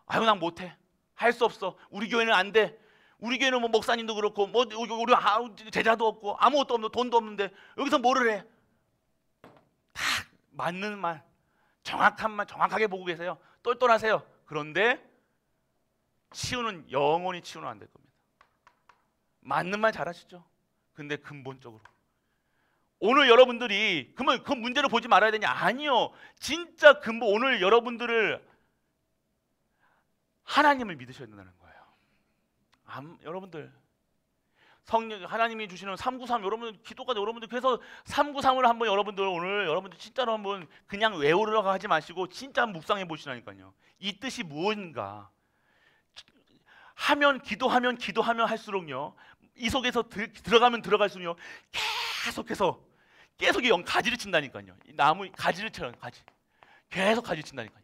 아유 난 못해, 할 수 없어, 우리 교회는 안 돼, 우리 교회는 뭐 목사님도 그렇고 뭐 우리 제자도 없고 아무것도 없는데 돈도 없는데 여기서 뭐를 해? 다 맞는 말, 정확한 말 정확하게 보고 계세요. 똘똘하세요. 그런데 영원히 치유는 안 될 겁니다. 맞는 말 잘하시죠? 근데 근본적으로 오늘 여러분들이 그러면 그 문제를 보지 말아야 되냐? 아니요. 진짜 오늘 여러분들을 하나님을 믿으셔야 된다는 거예요. 여러분들 성령 하나님이 주시는 393 여러분 기도까지 여러분들 그래서 393을 한번 여러분들 진짜로 한번 그냥 외우려고 하지 마시고 진짜 한번 묵상해 보시라니까요. 이 뜻이 무엇인가? 기도하면 할수록요, 이 속에서 들어가면 들어갈수록요, 계속해서 가지를 친다니까요. 이 나무 가지를 쳐요. 계속 가지 친다니까요.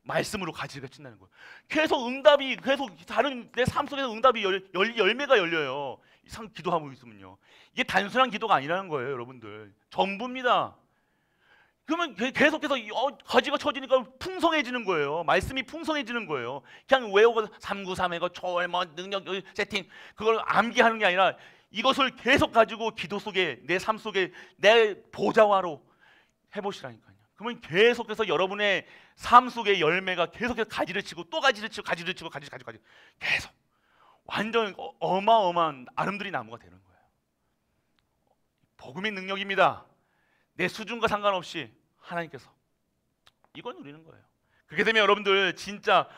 말씀으로 가지가 친다는 거예요. 계속 다른 내 삶 속에서 응답이 열매가 열려요. 기도하고 있으면요. 이게 단순한 기도가 아니라는 거예요, 여러분들. 전부입니다. 그러면 계속해서 가지가 쳐지니까 풍성해지는 거예요. 말씀이 풍성해지는 거예요. 그냥 외우고 393에 초월 능력 세팅 그걸 암기하는 게 아니라 이것을 계속 가지고 기도 속에 내 삶 속에 내 보좌화로 해보시라니까요. 그러면 계속해서 여러분의 삶 속의 열매가 계속해서 가지를 치고 또 가지를 치고 계속 완전 어마어마한 아름드리 나무가 되는 거예요. 복음의 능력입니다. 내 수준과 상관없이 하나님께서 이걸 누리는 거예요. 그렇게 되면 여러분들 진짜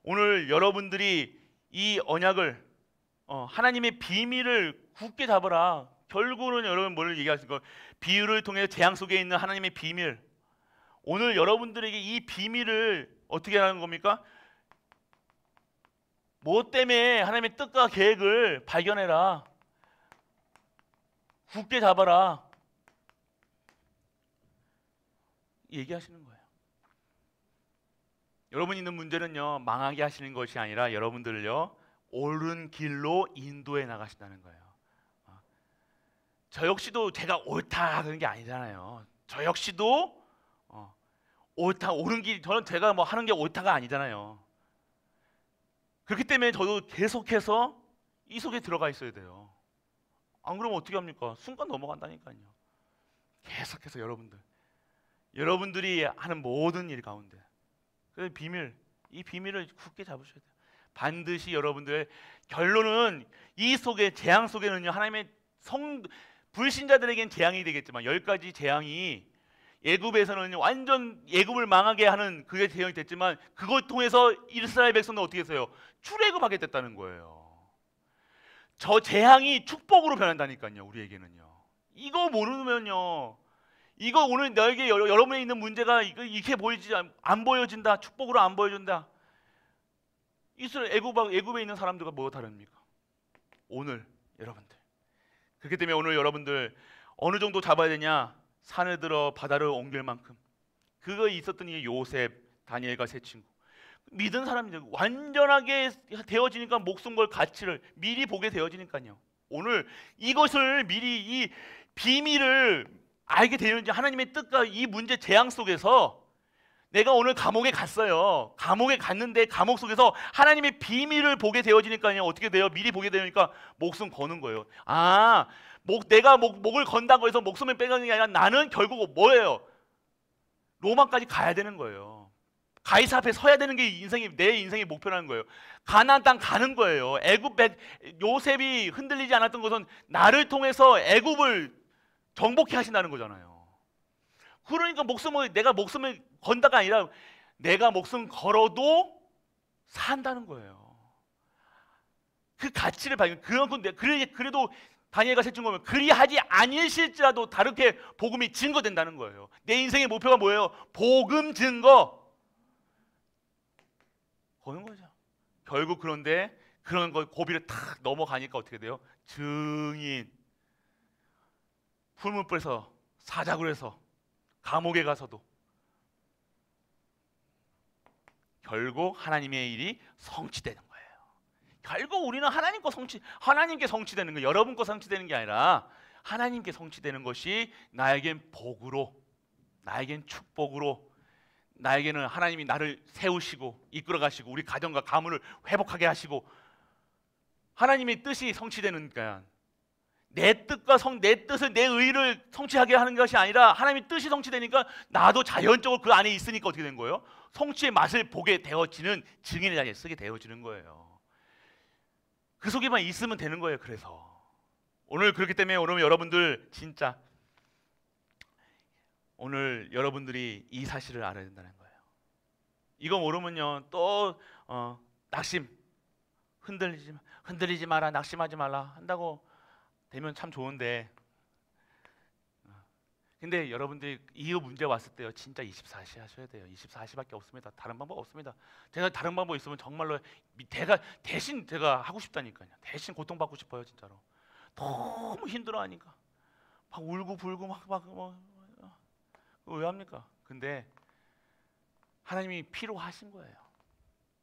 오늘 여러분들이 이 언약을 하나님의 비밀을 굳게 잡으라. 결국은 여러분 뭘 얘기하신 거? 비유를 통해 재앙 속에 있는 하나님의 비밀. 오늘 여러분들에게 이 비밀을 어떻게 하는 겁니까? 뭐 때문에 하나님의 뜻과 계획을 발견해라. 굳게 잡아라. 얘기하시는 거예요. 여러분이 있는 문제는요, 망하게 하시는 것이 아니라 여러분들을요, 옳은 길로 인도해 나가신다는 거예요. 저 역시도 제가 옳다 그런 게 아니잖아요. 저 역시도 옳다, 옳은 길, 저는 제가 뭐 하는 게 옳다가 아니잖아요. 그렇기 때문에 저도 계속해서 이 속에 들어가 있어야 돼요. 안 그러면 어떻게 합니까? 순간 넘어간다니까요. 계속해서 여러분들이 하는 모든 일 가운데 그 비밀, 이 비밀을 굳게 잡으셔야 돼요. 반드시 여러분들의 결론은 이 속에 재앙 속에는요, 하나님의 불신자들에겐 재앙이 되겠지만 10가지 재앙이 애굽에서는 완전 애굽을 망하게 하는 그게 재앙이 됐지만 그걸 통해서 이스라엘 백성은 어떻게 했어요? 출애굽하게 됐다는 거예요. 저 재앙이 축복으로 변한다니까요. 우리에게는요. 이거 모르면요, 이거 오늘 너에게 여러분에 있는 문제가 이렇게 안 보여진다. 축복으로 안 보여준다. 이스라엘 애굽에 있는 사람들과 뭐가 다릅니까? 오늘 여러분들. 그렇기 때문에 오늘 여러분들 어느 정도 잡아야 되냐? 산을 들어 바다를 옮길 만큼. 그거 있었던 이 요셉, 다니엘과 세 친구. 믿은 사람들 완전하게 되어지니까 목숨 걸 가치를 미리 보게 되어지니까요. 오늘 이것을 미리 이 비밀을 알게 되는지 하나님의 뜻과 이 문제 재앙 속에서 내가 오늘 감옥에 갔어요. 감옥에 갔는데 감옥 속에서 하나님의 비밀을 보게 되어지니까요. 어떻게 돼요? 미리 보게 되니까 목숨 거는 거예요. 내가 목을 건다고 해서 목숨을 빼가는 게 아니라 나는 결국 뭐예요? 로마까지 가야 되는 거예요. 가이사 앞에 서야 되는 게 내 인생의 목표라는 거예요. 가나안 땅 가는 거예요. 요셉이 흔들리지 않았던 것은 나를 통해서 애굽을 정복해 하신다는 거잖아요. 그러니까 내가 목숨을 건다가 아니라 내가 목숨 걸어도 산다는 거예요. 그 가치를 발견. 그래도 다니엘과 세 친구는 그리하지 아니실지라도 다르게 복음이 증거된다는 거예요. 내 인생의 목표가 뭐예요? 복음 증거. 거는 거죠. 결국 그런데 그런 걸 고비를 탁 넘어가니까 어떻게 돼요? 증인. 풀무불에서 사자굴 해서 감옥에 가서도 결국 하나님의 일이 성취되는 거예요. 결국 우리는 하나님께 성취되는 거예요. 여러분 거 성취되는 게 아니라 하나님께 성취되는 것이 나에겐 복으로, 나에겐 축복으로, 나에게는 하나님이 나를 세우시고 이끌어 가시고 우리 가정과 가문을 회복하게 하시고 하나님의 뜻이 성취되니까 내 뜻을 내 의를 성취하게 하는 것이 아니라 하나님의 뜻이 성취되니까 나도 자연적으로 그 안에 있으니까 어떻게 된 거예요? 성취의 맛을 보게 되어지는 증인의 자리에 서게 되어지는 거예요. 그 속에만 있으면 되는 거예요. 그래서 오늘 그렇기 때문에 오늘 여러분들 진짜 오늘 여러분들이 이 사실을 알아야 된다는 거예요. 이거 모르면요 또 낙심, 흔들리지 마라, 낙심하지 말라 한다고 되면 참 좋은데, 근데 여러분들이 이 문제 왔을 때요 진짜 24시 하셔야 돼요. 24시밖에 없습니다. 다른 방법 없습니다. 제가 다른 방법 있으면 정말로 대신 제가 하고 싶다니까요. 대신 고통받고 싶어요. 진짜로 너무 힘들어하니까 막 울고 불고 왜 합니까? 근데 하나님이 필요하신 거예요.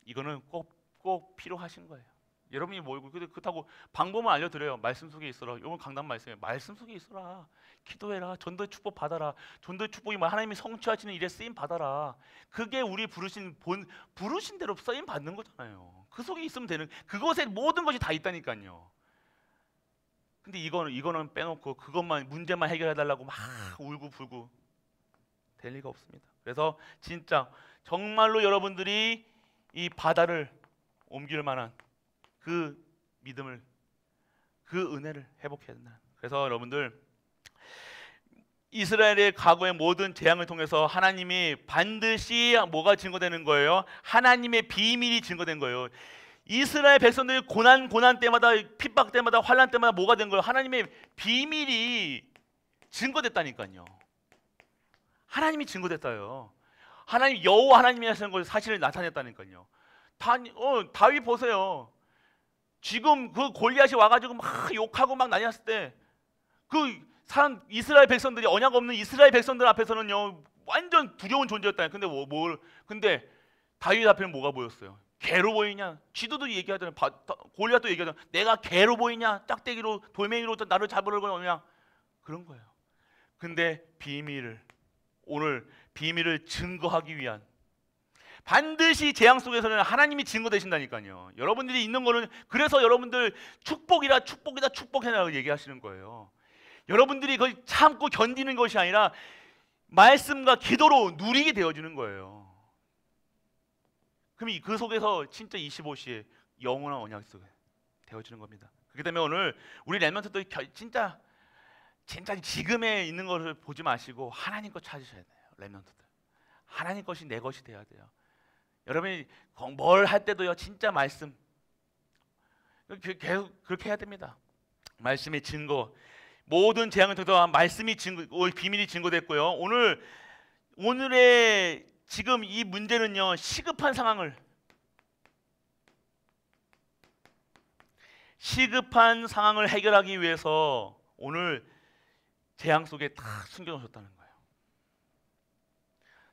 이거는 꼭 필요하신 거예요. 여러분이 모이고 그렇다고 방법은 알려드려요. 말씀 속에 있어라. 이건 강단 말씀이에요. 말씀 속에 있어라. 기도해라. 전도의 축복 받아라. 전도의 축복이 하나님이 성취하시는 일에 쓰임 받아라. 그게 우리 부르신 대로 쓰임 받는 거잖아요. 그 속에 있으면 되는, 그것에 모든 것이 다 있다니까요. 근데 이거는 빼놓고 그것만 문제만 해결해달라고 막 울고 불고 될 리가 없습니다. 그래서 진짜 정말로 여러분들이 이 바다를 옮길 만한 그 믿음을, 그 은혜를 회복해야 된다. 그래서 여러분들 이스라엘의 과거의 모든 재앙을 통해서 하나님이 반드시 뭐가 증거되는 거예요? 하나님의 비밀이 증거된 거예요. 이스라엘 백성들이 고난 때마다, 핍박 때마다, 환난 때마다 뭐가 된 거예요? 하나님의 비밀이 증거됐다니까요. 하나님이 증거됐어요. 하나님, 여호와 하나님이 하시는 걸 사실을 나타냈다니까요. 다윗 보세요. 지금 그 골리앗이 와가지고 막 욕하고 막 난리 났을 때 그 이스라엘 백성들이, 언약 없는 이스라엘 백성들 앞에서는요 완전 두려운 존재였다. 근데 다윗 앞에는 뭐가 보였어요? 개로 보이냐? 지도도 얘기하잖아요. 골리앗도 얘기하잖아요. 내가 개로 보이냐? 짝대기로, 돌멩이로 나를 잡으러 오냐? 그런 거예요. 근데 오늘 비밀을 증거하기 위한, 반드시 재앙 속에서는 하나님이 증거되신다니까요. 여러분들이 있는 거는, 그래서 여러분들 축복해라고 얘기하시는 거예요. 여러분들이 그걸 참고 견디는 것이 아니라 말씀과 기도로 누리게 되어지는 거예요. 그럼 그 속에서 진짜 25시에 영원한 언약 속에 되어지는 겁니다. 그렇기 때문에 오늘 우리 렘넌트들 진짜 지금에 있는 것을 보지 마시고 하나님 것 찾으셔야 돼요. 렘넌트들, 하나님 것이 내 것이 돼야 돼요. 여러분이 뭘 할 때도요, 진짜 말씀 계속 그렇게 해야 됩니다. 말씀의 증거, 모든 재앙을 통해서 말씀이 비밀이 증거됐고요. 오늘의 지금 이 문제는요, 시급한 상황을 해결하기 위해서 오늘 재앙 속에 다 숨겨놓으셨다는 거예요.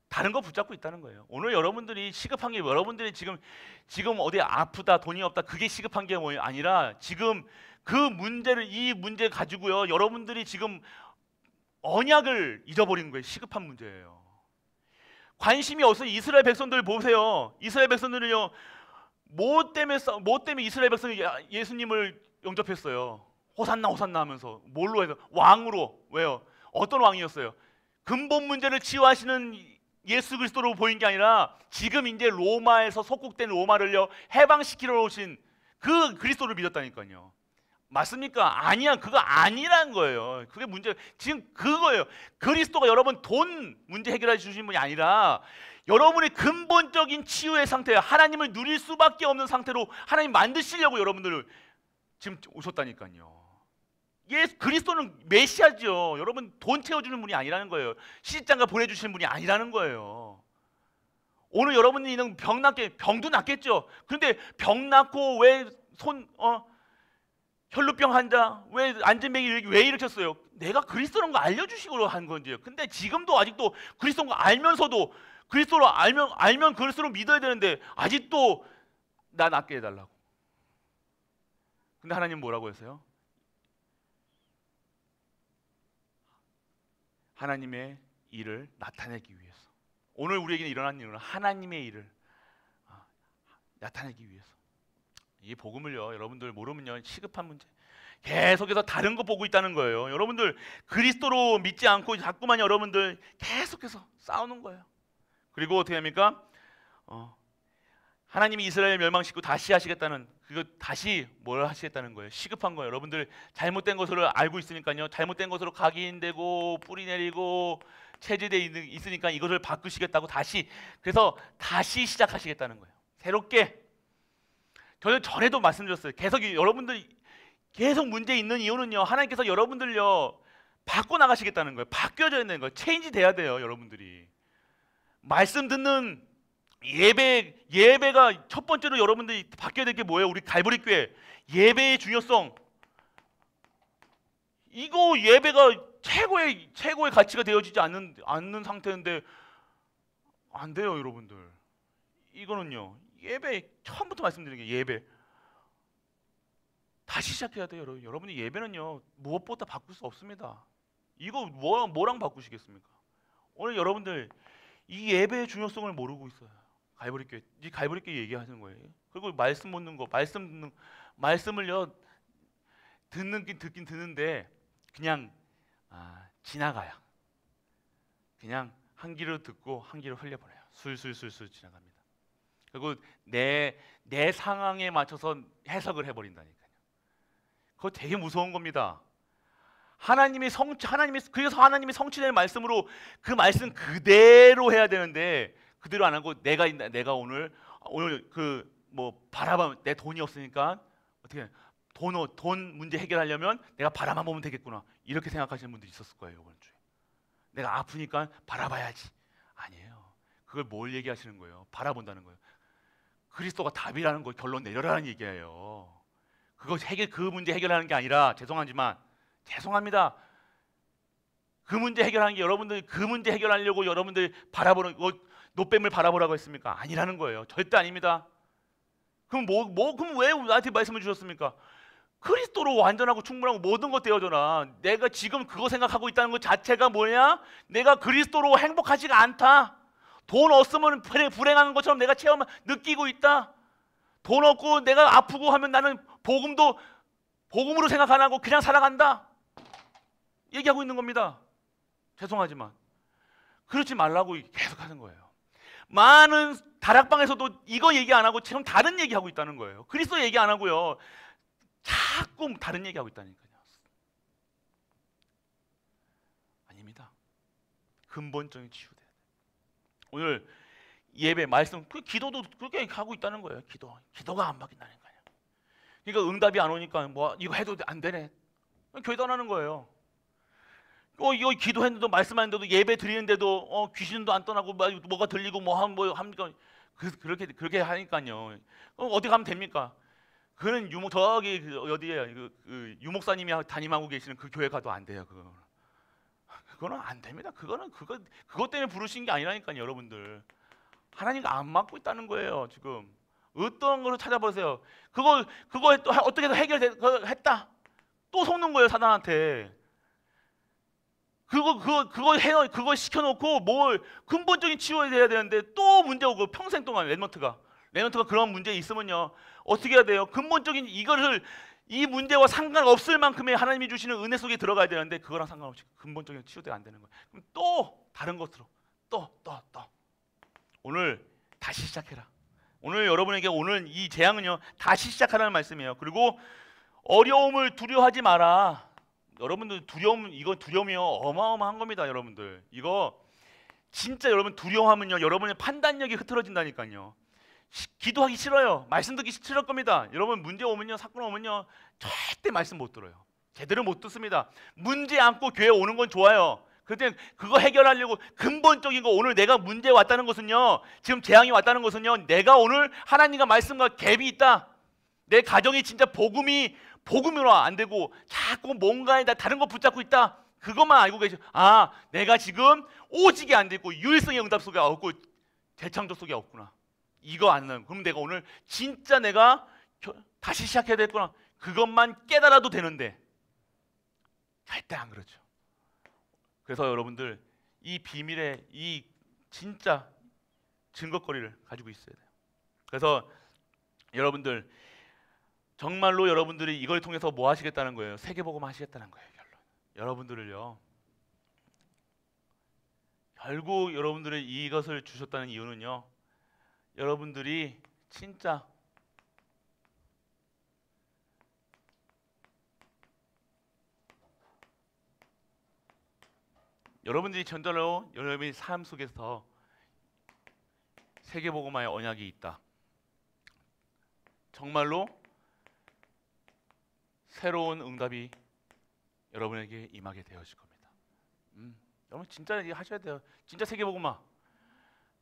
다른 거 붙잡고 있다는 거예요. 오늘 여러분들이 시급한 게, 여러분들이 지금 어디 아프다, 돈이 없다, 그게 시급한 게 아니라 지금 이 문제 가지고요, 여러분들이 지금 언약을 잊어버리는 거예요. 시급한 문제예요. 관심이 없어요. 이스라엘 백성들 보세요. 이스라엘 백성들은요, 뭐 때문에 이스라엘 백성이 예수님을 영접했어요? 호산나 하면서. 뭘로 해서? 왕으로. 왜요? 어떤 왕이었어요? 근본 문제를 치유하시는 예수 그리스도로 보인 게 아니라 지금 이제 로마에서 속국된 로마를요 해방시키러 오신 그 그리스도를 믿었다니까요. 맞습니까? 아니야. 그거 아니란 거예요. 그게 문제. 지금 그거예요. 그리스도가 여러분 돈 문제 해결해 주신 분이 아니라 여러분의 근본적인 치유의 상태, 하나님을 누릴 수밖에 없는 상태로 하나님 만드시려고 여러분들을 지금 오셨다니까요. 그리스도는 메시아죠. 여러분 돈 채워주는 분이 아니라는 거예요. 시집장가 보내주시는 분이 아니라는 거예요. 오늘 여러분이 있는 병도 낫겠죠. 그런데 병 낫고 왜 혈루병 환자, 왜 안진뱅이 왜 일으켰어요? 내가 그리스도라는 거 알려주시고 한 건지요. 근데 지금도 아직도 그리스도인 거 알면서도, 그리스도로 알면 그리스도로 믿어야 되는데 아직도 나 낫게 해달라고. 근데 하나님 뭐라고 했어요? 하나님의 일을 나타내기 위해서. 오늘 우리에게 일어난 일은 하나님의 일을 나타내기 위해서. 이 복음을요, 여러분들 모르면요, 시급한 문제. 계속해서 다른 거 보고 있다는 거예요. 여러분들 그리스도로 믿지 않고 자꾸만 여러분들 계속해서 싸우는 거예요. 그리고 어떻게 합니까? 하나님이 이스라엘 멸망시키고 다시 하시겠다는, 그거 다시 뭘 하시겠다는 거예요. 시급한 거예요. 여러분들 잘못된 것으로 알고 있으니까요, 잘못된 것으로 각인되고 뿌리 내리고 체제돼 있으니까 이것을 바꾸시겠다고 그래서 다시 시작하시겠다는 거예요. 새롭게. 저는 전에도 말씀드렸어요. 여러분들 계속 문제 있는 이유는요, 하나님께서 여러분들요 바꿔 나가시겠다는 거예요. 바뀌어져야 되는 거예요. 체인지 돼야 돼요. 여러분들이 말씀 듣는 예배가 첫 번째로 여러분들이 바뀌어야 될 게 뭐예요? 우리 갈보리 교회 예배의 중요성, 이거 예배가 최고의 가치가 되어지지 않는 상태인데 안 돼요. 여러분들 이거는요, 예배 처음부터 말씀드리는 게 예배 다시 시작해야 돼요. 여러분이 예배는요 무엇보다 바꿀 수 없습니다. 이거 뭐랑 바꾸시겠습니까? 오늘 여러분들 이 예배의 중요성을 모르고 있어요. 갈보리 교회 얘기하는 거예요. 그리고 말씀 묻는 거, 말씀을요 듣긴 듣는데 그냥 지나가요. 그냥 한 귀로 듣고 한 귀로 흘려보내요. 술술술술 지나갑니다. 그리고 내 상황에 맞춰서 해석을 해버린다니까요. 그거 되게 무서운 겁니다. 그래서 하나님이 성취된 말씀으로 그 말씀 그대로 해야 되는데 그대로 안 하고 내가 오늘 그 뭐 바라봐 내 돈이 없으니까 어떻게 돈 문제 해결하려면 내가 바라만 보면 되겠구나 이렇게 생각하시는 분들이 있었을 거예요. 이번 주에 내가 아프니까 바라봐야지. 아니에요. 그걸 뭘 얘기하시는 거예요? 바라본다는 거예요. 그리스도가 답이라는 거 결론 내려라는 얘기예요. 그 문제 해결하는 게 아니라 죄송합니다. 그 문제 해결하는 게 여러분들 그 문제 해결하려고 여러분들 바라보는 노뱀을 바라보라고 했습니까? 아니라는 거예요. 절대 아닙니다. 그럼 그럼 왜 나한테 말씀을 주셨습니까? 그리스도로 완전하고 충분하고 모든 것 되어져라. 내가 지금 그거 생각하고 있다는 것 자체가 뭐냐? 내가 그리스도로 행복하지가 않다. 돈 없으면 불행한 것처럼 내가 느끼고 있다. 돈 없고 내가 아프고 하면 나는 복음으로 생각 안 하고 그냥 살아간다. 얘기하고 있는 겁니다. 죄송하지만 그렇지 말라고 계속 하는 거예요. 많은 다락방에서도 이거 얘기 안 하고 지금 다른 얘기하고 있다는 거예요. 그리스도 얘기 안 하고요. 자꾸 다른 얘기하고 있다니까요. 아닙니다. 근본적인 치유돼야 돼요. 오늘 예배 말씀 기도도 그렇게 하고 있다는 거예요. 기도가 안 바뀐다니까요. 그러니까 응답이 안 오니까 뭐 이거 해도 안 되네. 교회 떠나는 거예요. 이거 기도했는데도 말씀하는데도 예배 드리는데도 귀신도 안 떠나고 뭐가 들리고 합니까? 그렇게 하니까요. 어디 가면 됩니까? 그는 저기 어디에 유목사님이 담임하고 계시는 그 교회 가도 안 돼요. 그거는 안 됩니다. 그것 때문에 부르신 게 아니라니까요, 여러분들. 하나님과 안 맞고 있다는 거예요, 지금. 어떤 거로 찾아보세요. 그거 어떻게 해서 해결했다. 또 속는 거예요, 사단한테. 그거 시켜놓고 뭘 근본적인 치유해야 되는데 또 문제 오고 평생 동안 랩런트가 그런 문제 있으면요 어떻게 해야 돼요? 근본적인 이 문제와 상관없을 만큼의 하나님이 주시는 은혜 속에 들어가야 되는데 그거랑 상관없이 근본적인 치유가 안 되는 거예요. 그럼 또 다른 것으로 또 오늘 다시 시작해라. 오늘 여러분에게 오늘 이 재앙은요 다시 시작하라는 말씀이에요. 그리고 어려움을 두려워하지 마라. 여러분들 두려움이요 어마어마한 겁니다. 여러분들 이거 진짜 여러분 두려워하면요 여러분의 판단력이 흐트러진다니까요. 기도하기 싫어요. 말씀 듣기 싫을 겁니다. 여러분 문제 오면요 사건 오면요 절대 말씀 못 들어요. 제대로 못 듣습니다. 문제 안고 교회 오는 건 좋아요. 그런데 그거 해결하려고 근본적인 거 오늘 내가 문제 왔다는 것은요 지금 재앙이 왔다는 것은요 내가 오늘 하나님과 말씀과 갭이 있다. 내 가정이 진짜 복음으로 안 되고 자꾸 뭔가에 다른 거 붙잡고 있다. 그것만 알고 계셔. 내가 지금 오직이 안 되고 유일성의 응답 속에 없고 재창조 속에 없구나. 이거 안 나요. 그럼 내가 오늘 진짜 내가 다시 시작해야 되겠구나. 그것만 깨달아도 되는데 절대 안 그렇죠. 그래서 여러분들 이 비밀의 이 진짜 증거거리를 가지고 있어야 돼요. 그래서 여러분들 정말로 여러분들이 이걸 통해서 뭐 하시겠다는 거예요? 세계복음 하시겠다는 거예요. 결론. 여러분들을요. 결국 여러분들이 이것을 주셨다는 이유는요. 여러분들이 진짜 여러분들이 전달로 여러분의 삶 속에서 세계복음화의 언약이 있다. 정말로 새로운 응답이 여러분에게 임하게 되어질 겁니다. 여러분 진짜 하셔야 돼요. 진짜 세계복음화.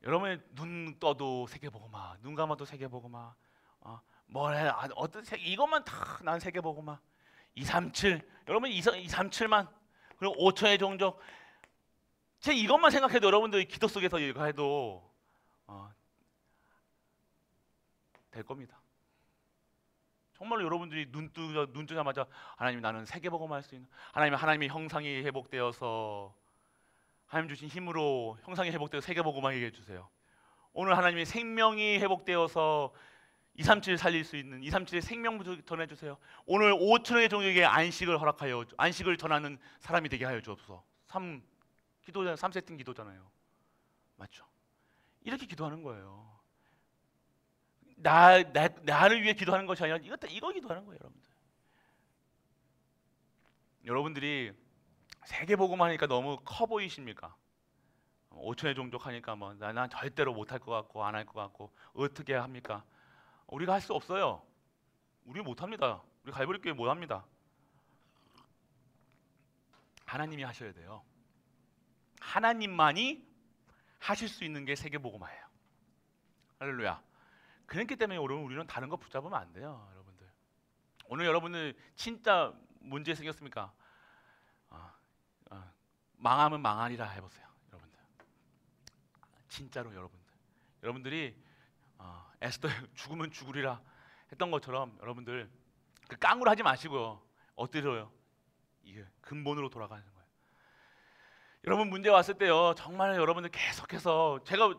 여러분의 눈 떠도 세계복음화, 눈 감아도 세계복음화. 이것만 다 난 세계복음화. 237 여러분 237만 그리고 5천의 종족. 제 이것만 생각해도 여러분들 기도 속에서 이거 해도 될 겁니다. 정말로 여러분들이 눈 뜨자마자 하나님 나는 세계복음화 할 수 있는 하나님의 형상이 회복되어서 하나님 주신 힘으로 형상이 회복되어 세계복음화 하게 해주세요. 오늘 하나님의 생명이 회복되어서 237 살릴 수 있는 237의 생명 전해주세요. 오늘 5천의 종에게 안식을 허락하여 안식을 전하는 사람이 되게 하여 주옵소서. 3세팅 기도잖아요. 맞죠? 이렇게 기도하는 거예요. 나를 위해 기도하는 것이 아니라 이거 기도하는 거예요, 여러분들. 여러분들이 세계복음 하니까 너무 커 보이십니까? 5천의 종족 하니까 난 절대로 못할 것 같고 안 할 것 같고 어떻게 합니까? 우리가 할 수 없어요. 우리 못합니다. 우리 갈보리 교회 못합니다. 하나님이 하셔야 돼요. 하나님만이 하실 수 있는 게 세계복음화예요. 할렐루야. 그렇기 때문에 여러분 우리는 다른 거 붙잡으면 안 돼요. 여러분들 오늘 여러분들 진짜 문제 생겼습니까? 망하면 망하리라 해보세요. 여러분들 진짜로 여러분들이 에스더 죽으면 죽으리라 했던 것처럼 여러분들 그 깡으로 하지 마시고요. 어때서요? 이게 근본으로 돌아가는 거예요. 여러분 문제 왔을 때요, 정말 여러분들 계속해서 제가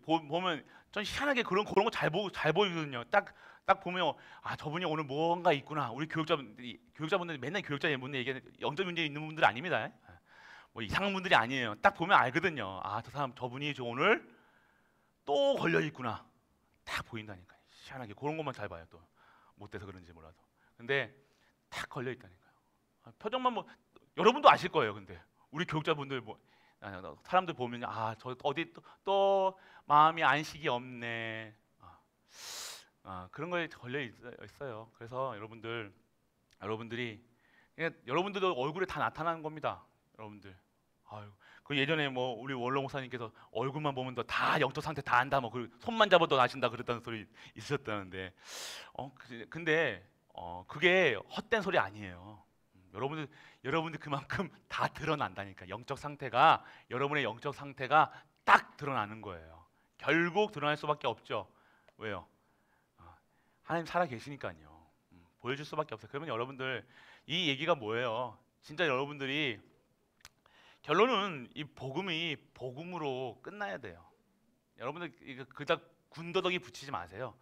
보면 전 희한하게 그런 거 잘 보이거든요. 딱 보면 저분이 오늘 뭔가 있구나. 우리 교육자분들이 맨날 교육자 문제 얘기하는 영적 문제 있는 분들 아닙니다. 뭐 이상한 분들이 아니에요. 딱 보면 알거든요. 저분이 오늘 또 걸려 있구나. 딱 보인다니까요. 희한하게 그런 것만 잘 봐요. 또 못돼서 그런지 몰라도. 근데 딱 걸려 있다니까요. 표정만 여러분도 아실 거예요. 근데 우리 교육자분들 사람들 보면 저 어디 또 마음이 안식이 없네. 그런 거에 걸려 있어요. 그래서 여러분들이 그냥 여러분들도 얼굴에 다 나타나는 겁니다. 여러분들. 그 예전에 우리 원로 목사님께서 얼굴만 보면 다 영적 상태 다 안다, 그 손만 잡아도 아신다 그랬다는 소리 있으셨다는데, 근데 그게 헛된 소리 아니에요. 여러분들 그만큼 다 드러난다니까. 여러분의 영적 상태가 딱 드러나는 거예요. 결국 드러날 수밖에 없죠. 왜요? 하나님 살아 계시니까요. 보여줄 수밖에 없어요. 그러면 여러분들 이 얘기가 뭐예요? 진짜 여러분들이 결론은 이 복음이 복음으로 끝나야 돼요. 여러분들 이거 그닥 군더더기 붙이지 마세요.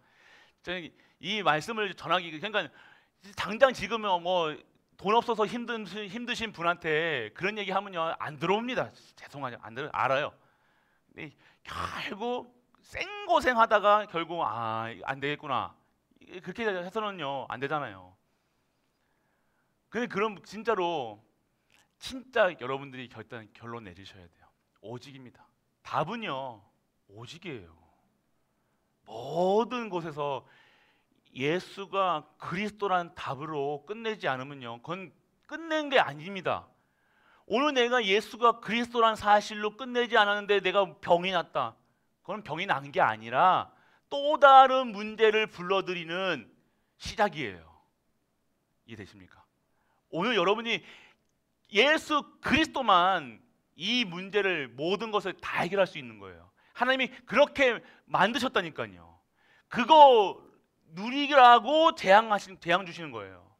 이 말씀을 전하기, 그러니까 당장 지금은 돈 없어서 힘드신 분한테 그런 얘기 하면요 안 들어옵니다. 죄송하죠. 알아요. 근데 결국 생고생하다가 결국 안 되겠구나. 그렇게 해서는요 안 되잖아요. 근데 그럼 진짜로 진짜 여러분들이 결론 내리셔야 돼요. 오직입니다. 답은요 오직이에요. 모든 곳에서 예수가 그리스도란 답으로 끝내지 않으면요 그건 끝낸 게 아닙니다. 오늘 내가 예수가 그리스도란 사실로 끝내지 않았는데 내가 병이 났다. 그건 병이 난 게 아니라 또 다른 문제를 불러들이는 시작이에요. 이해되십니까? 오늘 여러분이 예수 그리스도만 이 문제를 모든 것을 다 해결할 수 있는 거예요. 하나님이 그렇게 만드셨다니까요. 그거 누리라고 재앙 주시는 거예요.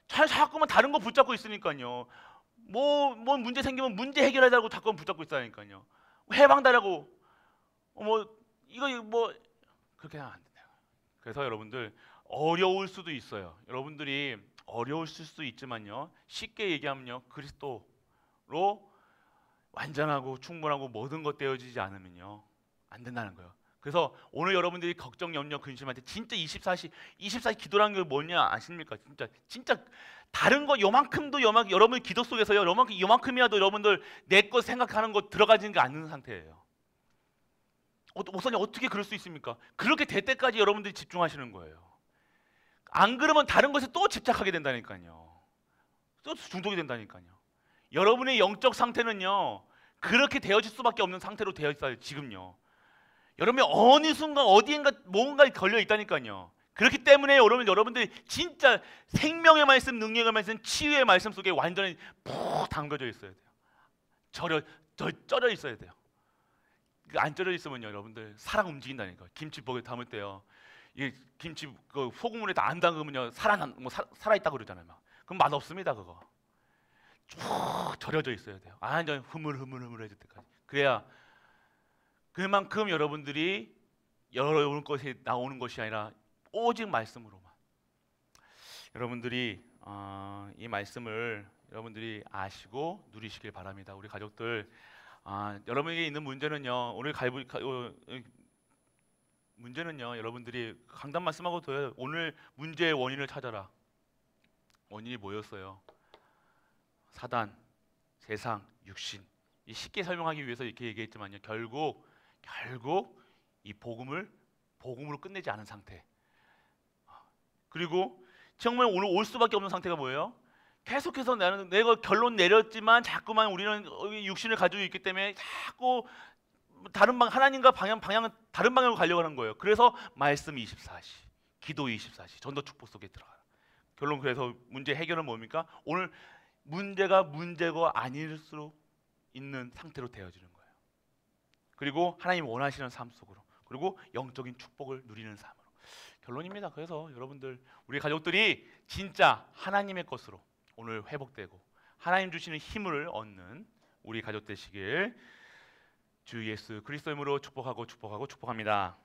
자꾸만 다른 거 붙잡고 있으니까요. 뭐 문제 생기면 문제 해결하자고 자꾸 붙잡고 있다니까요. 해방달라고 이거 그렇게 하면 안 돼요. 그래서 여러분들 어려울 수도 있어요. 여러분들이 어려울 수도 있지만요. 쉽게 얘기하면요. 그리스도로 완전하고 충분하고 모든 것 되어지지 않으면요. 안 된다는 거예요. 그래서 오늘 여러분들이 걱정, 염려, 근심할 때 진짜 24시 기도라는 게 뭐냐 아십니까? 진짜 다른 거 요만큼도 여러분 기도 속에서요. 요만큼이라도 여러분들 내 것 생각하는 거 들어가지는 게 않는 상태예요. 목사님 어떻게 그럴 수 있습니까? 그렇게 될 때까지 여러분들이 집중하시는 거예요. 안 그러면 다른 것에 또 집착하게 된다니까요. 또 중독이 된다니까요. 여러분의 영적 상태는요 그렇게 되어질 수밖에 없는 상태로 되어 있어요. 지금요. 여러분이 어느 순간 어디인가 뭔가에 걸려 있다니까요. 그렇기 때문에 여러분들이 진짜 생명의 말씀, 능력의 말씀, 치유의 말씀 속에 완전히 푹 담겨져 있어야 돼요. 쪄져 있어야 돼요. 안 쪄져 있으면요 여러분들 살아 움직인다니까. 김치 볶에 담을 때요. 이 김치 그 소금물에 안 담그면요 살아 있다 그러잖아요. 그럼 맛 없습니다. 그거 쭉 절여져 있어야 돼요. 완전 흐물흐물해질 때까지. 그래야 그만큼 여러분들이 여러분 것이 나오는 것이 아니라 오직 말씀으로만 여러분들이 이 말씀을 여러분들이 아시고 누리시길 바랍니다. 우리 가족들 여러분에게 있는 문제는요 오늘 문제는요 여러분들이 강단 말씀하고 둬요. 오늘 문제의 원인을 찾아라. 원인이 뭐였어요? 사단, 세상, 육신. 이 쉽게 설명하기 위해서 이렇게 얘기했지만요 결국 이 복음으로 끝내지 않은 상태. 그리고 정말 오늘 올 수밖에 없는 상태가 뭐예요? 계속해서 내가 결론 내렸지만 자꾸만 우리는 육신을 가지고 있기 때문에 자꾸 다른 하나님과 방향은 다른 방향으로 가려고 하는 거예요. 그래서 말씀 24시, 기도 24시, 전도 축복 속에 들어가라. 결론 그래서 문제 해결은 뭡니까? 오늘 문제가 문제가 아닐 수 있는 상태로 되어지는 거예요. 그리고 하나님 원하시는 삶 속으로, 그리고 영적인 축복을 누리는 삶으로. 결론입니다. 그래서 여러분들, 우리 가족들이 진짜 하나님의 것으로 오늘 회복되고 하나님 주시는 힘을 얻는 우리 가족 되시길 주 예수 그리스도 이름으로 축복합니다.